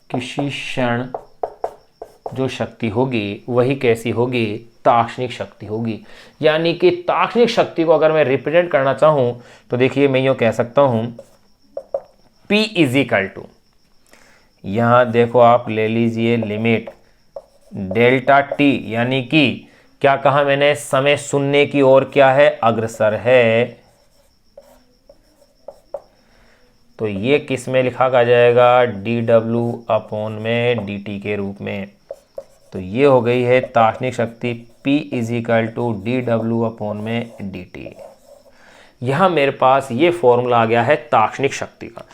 किसी क्षण जो शक्ति होगी वही कैसी होगी? ताक्षणिक शक्ति होगी। यानी कि ताक्षणिक शक्ति को अगर मैं रिप्रेजेंट करना चाहूं तो देखिए मैं यूं कह सकता हूं P इज इक्वल टू, यहां देखो आप ले लीजिए लिमिट डेल्टा T, यानी कि क्या कहा मैंने? समय शून्य की ओर क्या है? अग्रसर है। तो ये किस में लिखा जाएगा? dW अपॉन में dt के रूप में। तो ये हो गई है ताक्षणिक शक्ति P is equal to dW upon में dt। यहां मेरे पास ये फॉर्मूला आ गया है ताक्षणिक शक्ति का।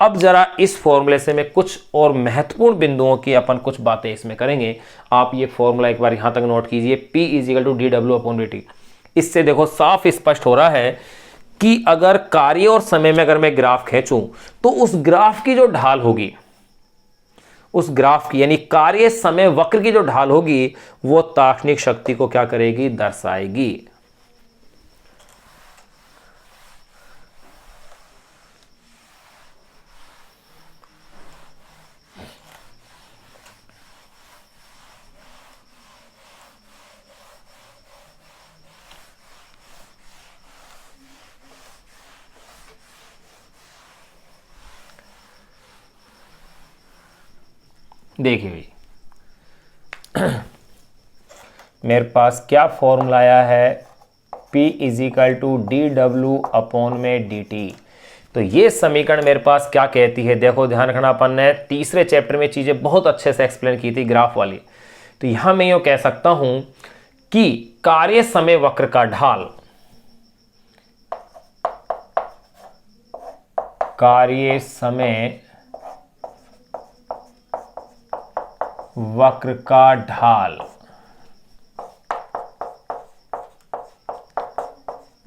अब जरा इस फॉर्मूले से मैं कुछ और महत्वपूर्ण बिंदुओं की अपन कुछ बातें इसमें करेंगे। आप ये फॉर्मूला एक बार यहां तक नोट कीजिए, P is equal to dW upon dt। इससे देखो साफ स्पष्ट हो रहा है कि अगर कार्य और समय में अगर मैं ग्राफ खींचूं तो उस ग्राफ की जो ढाल होगी, उस ग्राफ की यानी कार्य समय वक्र की जो ढाल होगी वो ताक्षणिक शक्ति को क्या करेगी? दर्शाएगी। देखिए भाई, मेरे पास क्या फॉर्मूला आया है? P is equal to dW upon में dt। तो ये समीकरण मेरे पास क्या कहती है? देखो ध्यान रखना, अपन ने तीसरे चैप्टर में चीजें बहुत अच्छे से एक्सप्लेन की थी ग्राफ वाली। तो यहां मैं यूं कह सकता हूं कि कार्य समय वक्र का ढाल, कार्य समय वक्र का ढाल,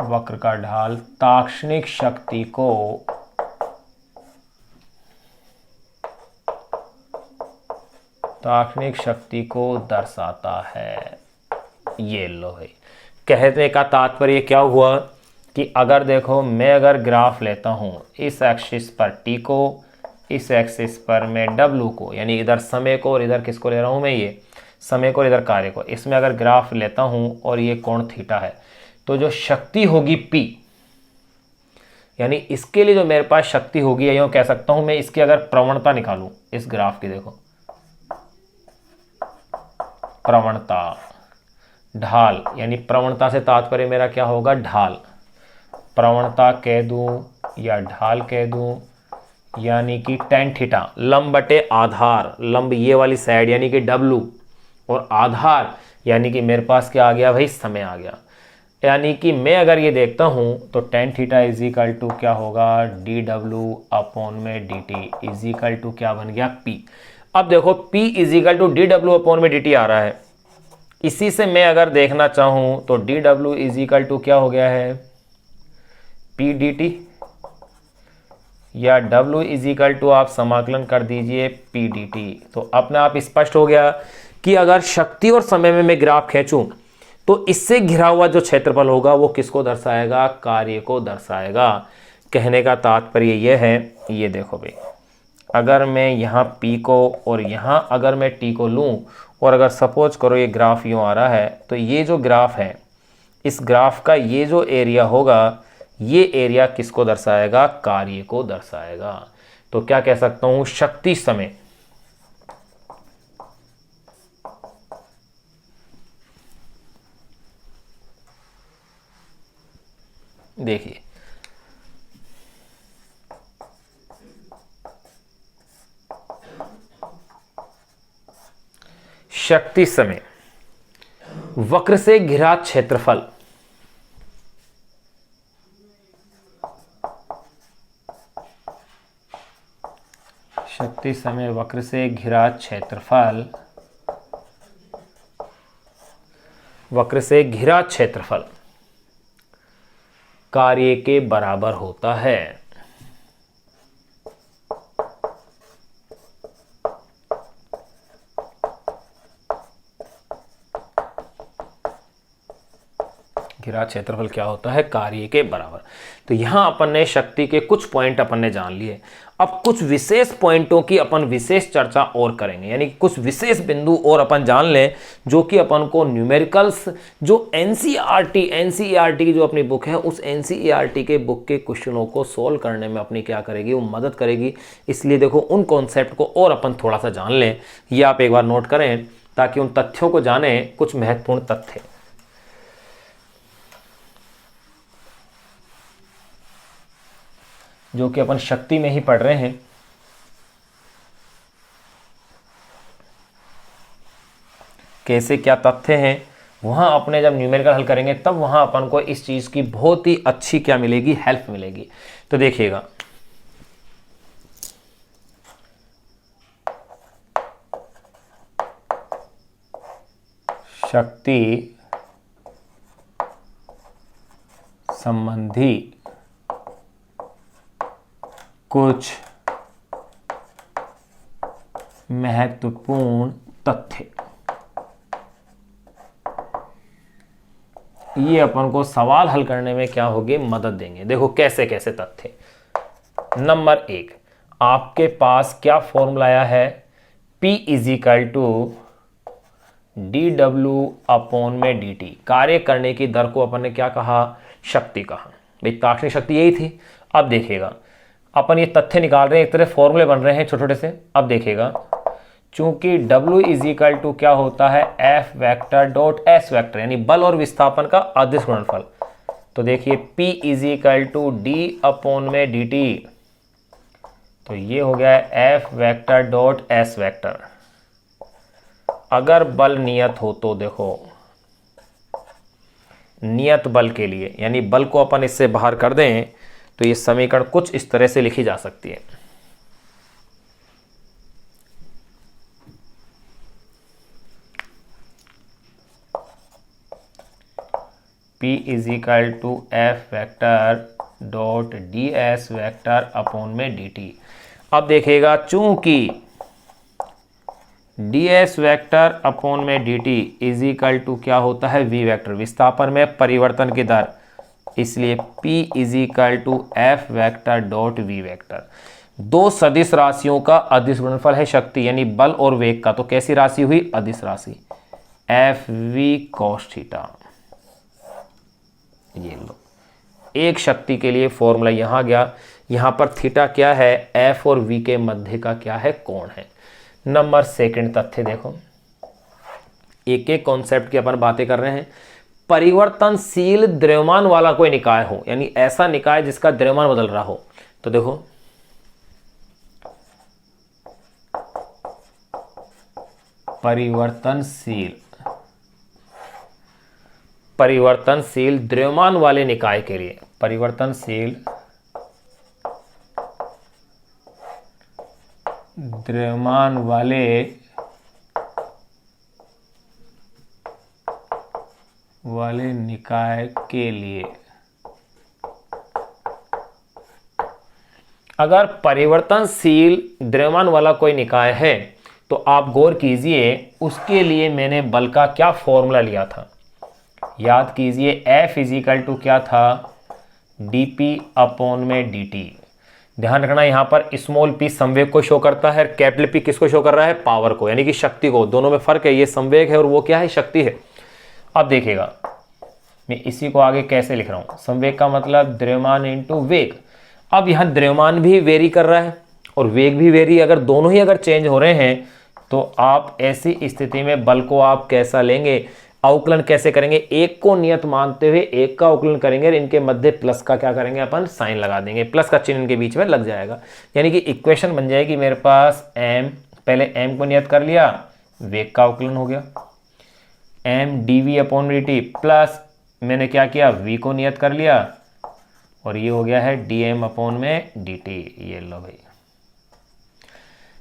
वक्र का ढाल ताक्षणिक शक्ति को दर्शाता है। ये लो है, कहने का तात्पर्य क्या हुआ कि अगर देखो मैं अगर ग्राफ लेता हूं इस एक्सिस पर टी को, इस एक्सिस पर मैं डब्लू को, यानी इधर समय को और इधर किसको ले रहा हूं मैं, ये समय को और इधर कार्य को, इसमें अगर ग्राफ लेता हूं और ये कोण थीटा है, तो जो शक्ति होगी P, यानी इसके लिए जो मेरे पास शक्ति होगी, यूं कह सकता हूं मैं, इसकी अगर प्रवणता निकालूं इस ग्राफ की, देखो प्रवणता, ढाल, यानी प्रवणता से तात्पर्य मेरा क्या होगा, ढाल, प्रवणता कह दूं या ढाल कह दूं, यानी कि tan थीटा, लंब बटे आधार, लंब ये वाली साइड यानी कि W, और आधार यानी कि मेरे पास क्या आ गया भाई, समय आ गया। यानी कि मैं अगर ये देखता हूं तो tan theta is equal to क्या होगा, dw अपॉन में dt इज इक्वल टू क्या बन गया, P। अब देखो P is equal to dw upon में dt आ रहा है, इसी से मैं अगर देखना चाहूं तो dw इज इक्वल टू क्या हो गया है, P dt, या W इज इक्वल टू आप समाकलन कर दीजिए P dt। तो अपने आप स्पष्ट हो गया कि अगर शक्ति और समय में मैं ग्राफ खींचूं तो इससे घिरा हुआ जो क्षेत्रफल होगा वो किसको दर्शाएगा, कार्य को दर्शाएगा। कहने का तात्पर्य यह है, ये देखो भाई, अगर मैं यहाँ P को और यहाँ अगर मैं T को लूँ और अगर सपोज करो ये ग्राफ यूँ आ रहा है, तो ये जो ग्राफ है, इस ग्राफ का ये जो एरिया होगा, ये एरिया किसको दर्शाएगा, कार्य को दर्शाएगा। तो क्या कह सकता हूँ, शक्ति समय, देखिए शक्ति समय वक्र से घिरा क्षेत्रफल, शक्ति समय वक्र से घिरा क्षेत्रफल, वक्र से घिरा क्षेत्रफल कार्य के बराबर होता है। घिरा क्षेत्रफल क्या होता है, कार्य के बराबर। तो यहां अपन ने शक्ति के कुछ पॉइंट अपन ने जान लिए। अब कुछ विशेष पॉइंटों की अपन विशेष चर्चा और करेंगे, यानी कुछ विशेष बिंदु और अपन जान लें जो कि अपन को न्यूमेरिकल्स, जो एनसीईआरटी की जो अपनी बुक है, उस एनसीईआरटी के बुक के क्वेश्चनों को सोल्व करने में अपनी क्या करेगी, वो मदद करेगी। इसलिए देखो उन कॉन्सेप्ट को और अपन थोड़ा सा जान लें, ये आप एक बार नोट करें ताकि उन तथ्यों को जाने, कुछ महत्वपूर्ण तथ्य जो कि अपन शक्ति में ही पढ़ रहे हैं। कैसे क्या तथ्य हैं, वहां अपने जब न्यूमेरिकल हल करेंगे तब वहां अपन को इस चीज की बहुत ही अच्छी क्या मिलेगी, हेल्प मिलेगी। तो देखिएगा, शक्ति संबंधी कुछ महत्वपूर्ण तथ्य, ये अपन को सवाल हल करने में क्या होगी, मदद देंगे। देखो कैसे कैसे तथ्य। नंबर 1, आपके पास क्या फॉर्मूला आया है, P is equal to dw upon में dt। कार्य करने की दर को अपन ने क्या कहा, शक्ति कहा। भाई ताक्षणिक शक्ति यही थी। अब देखिएगा अपन ये तथ्य निकाल रहे हैं, एक तरह फॉर्मूले बन रहे हैं छोटे छोटे से। अब देखिएगा, चूंकि W इज इक्वल टू क्या होता है, F vector dot S vector, यानी बल और विस्थापन का अदिश गुणनफल। तो देखिए P is equal to D upon में dt, तो ये हो गया है F vector dot S vector. अगर बल नियत हो तो देखो नियत बल के लिए, यानी बल को अपन इससे बाहर कर दें तो ये समीकरण कुछ इस तरह से लिखी जा सकती है। P is equal to F vector dot D S vector upon में डी टी। अब देखिएगा, चूंकि डी एस वेक्टर अपॉन में D T is equal to क्या होता है, वी वेक्टर, विस्थापन में परिवर्तन की दर, इसलिए P is equal to F vector dot V vector. दो सदिश राशियों का अदिश गुणनफल है शक्ति यानी बल और वेग का, तो कैसी राशि हुई, अदिश राशि, एफ वी कॉस थीटा। ये लो, एक शक्ति के लिए फॉर्मूला यहां गया, यहां पर थीटा क्या है, एफ और वी के मध्य का क्या है, कोण है। नंबर सेकंड तथ्य देखो, एक एक कॉन्सेप्ट की अपन बातें कर रहे हैं। परिवर्तनशील द्रव्यमान वाला कोई निकाय हो, यानी ऐसा निकाय जिसका द्रव्यमान बदल रहा हो, तो देखो परिवर्तनशील द्रव्यमान वाले निकाय के लिए, परिवर्तनशील द्रव्यमान वाले निकाय के लिए अगर परिवर्तनशील द्रव्यमान वाला कोई निकाय है तो आप गौर कीजिए, उसके लिए मैंने बल का क्या फॉर्मूला लिया था, याद कीजिए, F इज इक्वल टू क्या था, dP अपॉन में dt। ध्यान रखना यहां पर स्मॉल p संवेग को शो करता है, कैपिटल P किसको शो कर रहा है, पावर को, यानी कि शक्ति को। दोनों में फर्क है, ये संवेग है और वो क्या है, शक्ति है। अब देखिएगा मैं इसी को आगे कैसे लिख रहा हूं, संवेग का मतलब द्रव्यमान इंटू वेग। अब यहां द्रव्यमान भी वेरी कर रहा है और वेग भी वेरी, अगर दोनों ही अगर चेंज हो रहे हैं तो आप ऐसी स्थिति में बल को आप कैसा लेंगे, अवकलन कैसे करेंगे, एक को नियत मानते हुए एक का अवकलन करेंगे और इनके मध्य प्लस का क्या करेंगे, अपन साइन लगा देंगे, प्लस का चिन्ह इनके बीच में लग जाएगा, यानी कि इक्वेशन बन जाएगी मेरे पास m, पहले m को नियत कर लिया, वेग का अवकलन हो गया, m dv upon dt, plus मैंने क्या किया, v को नियत कर लिया और ये हो गया है dm अपॉन में dt। ये लो भाई,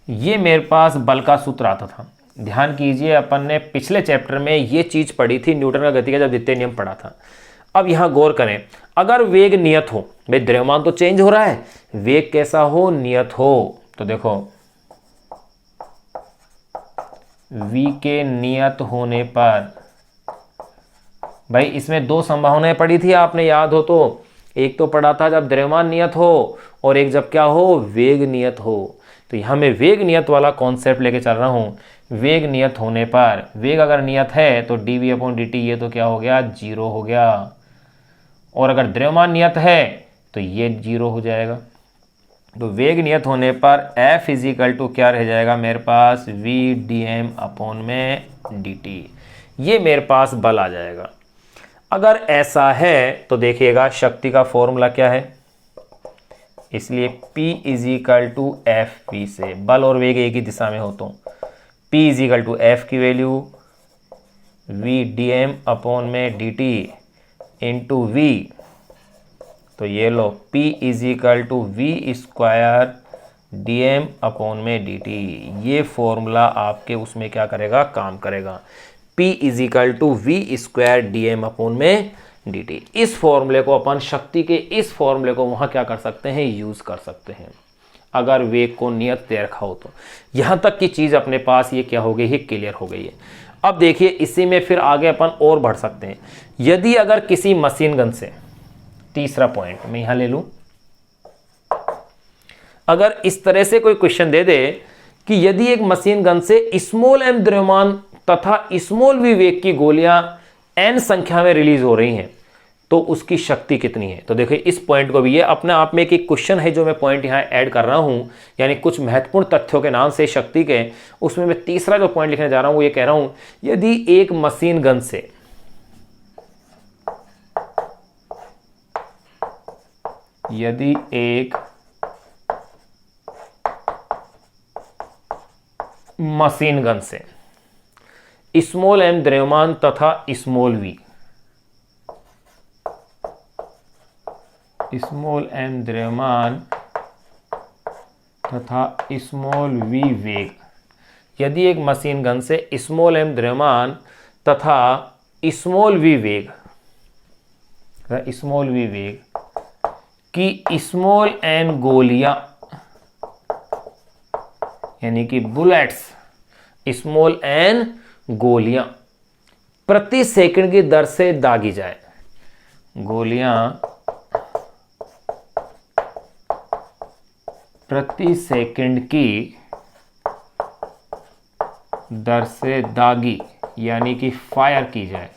ये मेरे पास बल का सूत्र आता था। ध्यान कीजिए, अपन ने पिछले चैप्टर में ये चीज पढ़ी थी, न्यूटन का गति का जब द्वितीय नियम पढ़ा था। अब यहां गौर करें, अगर वेग नियत हो, भाई द्रव्यमान तो चेंज हो रहा है, वेग कैसा हो, नियत हो, तो देखो v के नियत होने पर, भाई इसमें दो संभावनाएं पड़ी थी, आपने याद हो तो, एक तो पढ़ा था जब द्रव्यमान नियत हो और एक जब क्या हो, वेग नियत हो। तो यहां मैं वेग नियत वाला कॉन्सेप्ट लेके चल रहा हूं। वेग नियत होने पर, वेग अगर नियत है तो dv अपॉन dt ये तो क्या हो गया, जीरो हो गया, और अगर द्रव्यमान नियत है तो ये जीरो हो जाएगा। तो वेग नियत होने पर F इज इक्वल टू क्या रह जाएगा मेरे पास, v dm अपॉन में dt, ये मेरे पास बल आ जाएगा। अगर ऐसा है तो देखिएगा शक्ति का फॉर्मूला क्या है, इसलिए P is equal to F V से, बल और वेग एक ही दिशा में हो तो P is equal to F की वैल्यू v dm अपॉन में dt इंटू v, तो ये लो P is equal to V square dm upon में dt। ये फॉर्मूला आपके उसमें क्या करेगा, काम करेगा, P is equal to V square dm upon में dt। इस फॉर्मूले को अपन शक्ति के इस फॉर्मूले को वहां क्या कर सकते हैं, यूज कर सकते हैं, अगर वेग को नियत दे रखा हो तो। यहां तक की चीज अपने पास ये क्या हो गई है, क्लियर हो गई है। अब देखिए इसी में फिर आगे अपन और बढ़ सकते हैं। यदि अगर किसी मशीन गन से, तीसरा पॉइंट मैं यहां ले लूं, अगर इस तरह से कोई क्वेश्चन दे दे कि यदि एक मशीन गन से स्मॉल m द्रव्यमान तथा स्मॉल v वेग की गोलियां n संख्या में रिलीज हो रही हैं तो उसकी शक्ति कितनी है। तो देखिए इस पॉइंट को भी, ये अपने आप में एक क्वेश्चन है जो मैं पॉइंट यहां ऐड कर रहा हूं, यानी कुछ महत्वपूर्ण तथ्यों के नाम से शक्ति के, उसमें मैं तीसरा जो पॉइंट लिखने जा रहा हूं वो ये कह रहा हूं, यदि एक मशीन गन से स्मॉल m द्रव्यमान तथा स्मॉल v स्मॉल m द्रव्यमान तथा स्मॉल v वेग। यदि एक मशीन गन से स्मॉल m द्रव्यमान तथा स्मॉल v वेग की स्मॉल n गोलियां यानी कि बुलेट्स, स्मॉल n गोलियां प्रति सेकंड की दर से दागी जाए, गोलियां प्रति सेकंड की दर से दागी यानी कि फायर की जाए,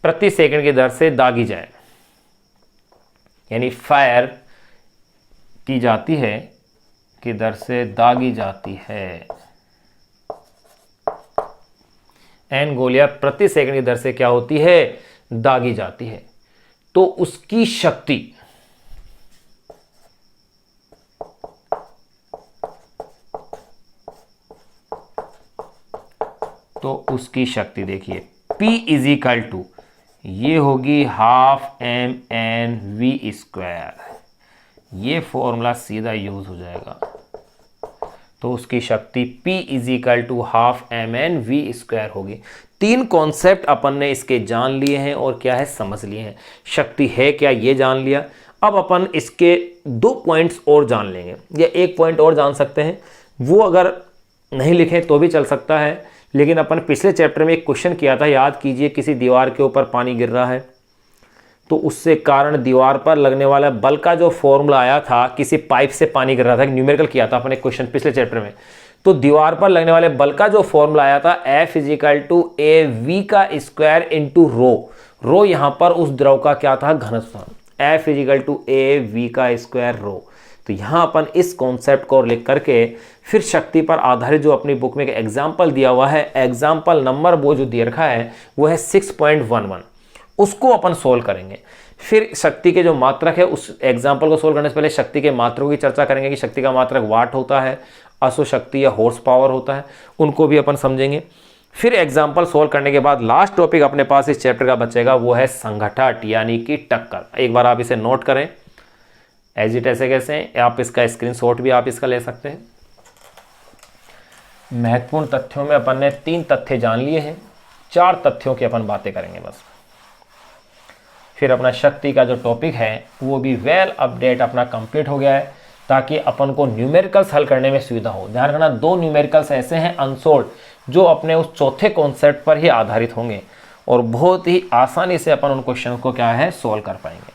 प्रति सेकंड की दर से दागी जाए यानी फायर की जाती है, की दर से दागी जाती है। n गोलियां प्रति सेकंड की दर से क्या होती है, दागी जाती है। तो उसकी शक्ति देखिए P इज इक्वल टू ये होगी half M N V square, ये फॉर्मूला सीधा यूज हो जाएगा। तो उसकी शक्ति P is equal to half M N V square होगी। तीन कॉन्सेप्ट अपन ने इसके जान लिए हैं और क्या है समझ लिए हैं। शक्ति है क्या ये जान लिया। अब अपन इसके 2 पॉइंट्स और जान लेंगे या 1 पॉइंट और जान सकते हैं, वो अगर नहीं लिखें तो भी चल सकता है। लेकिन अपन पिछले चैप्टर में एक क्वेश्चन किया था, याद कीजिए, किसी दीवार के ऊपर पानी गिर रहा है तो उससे कारण दीवार पर लगने वाला बल का जो फॉर्मूला आया था, किसी पाइप से पानी गिर रहा था, न्यूमेरिकल किया था अपने क्वेश्चन पिछले चैप्टर में। तो दीवार पर लगने वाले बल का जो फॉर्मूला आया था F is equal to A V का स्क्वायर इंटू रो। रो यहाँ पर उस द्रव का क्या था, घनत्व था। F is equal to A V का स्क्वायर रो। तो यहाँ अपन इस कॉन्सेप्ट को लिख करके फिर शक्ति पर आधारित जो अपनी बुक में एक एग्जाम्पल दिया हुआ है, एग्जाम्पल नंबर वो जो दे रखा है वो है 6.11, उसको अपन सोल्व करेंगे। फिर शक्ति के जो मात्रक है उस एग्जाम्पल को सोल्व करने से पहले शक्ति के मात्रकों की चर्चा करेंगे कि शक्ति का मात्रक वाट होता है, अश्व शक्ति या हॉर्स पावर होता है, उनको भी अपन समझेंगे। फिर एग्जाम्पल सोल्व करने के बाद लास्ट टॉपिक अपने पास इस चैप्टर का बचेगा, वो है संघटन यानी कि टक्कर। एक बार आप इसे नोट करें, एज इट ऐसे कैसे, आप इसका स्क्रीनशॉट भी आप इसका ले सकते हैं। महत्वपूर्ण तथ्यों में अपन ने 3 तथ्य जान लिए हैं, 4 तथ्यों की अपन बातें करेंगे बस। फिर अपना शक्ति का जो टॉपिक है वो भी वेल अपडेट अपना कंप्लीट हो गया है, ताकि अपन को न्यूमेरिकल्स हल करने में सुविधा हो। ध्यान रखना 2 न्यूमेरिकल्स ऐसे हैं अनसोल्ड जो अपने उस चौथे कॉन्सेप्ट पर ही आधारित होंगे और बहुत ही आसानी से अपन उन क्वेश्चन को क्या है सोल्व कर पाएंगे।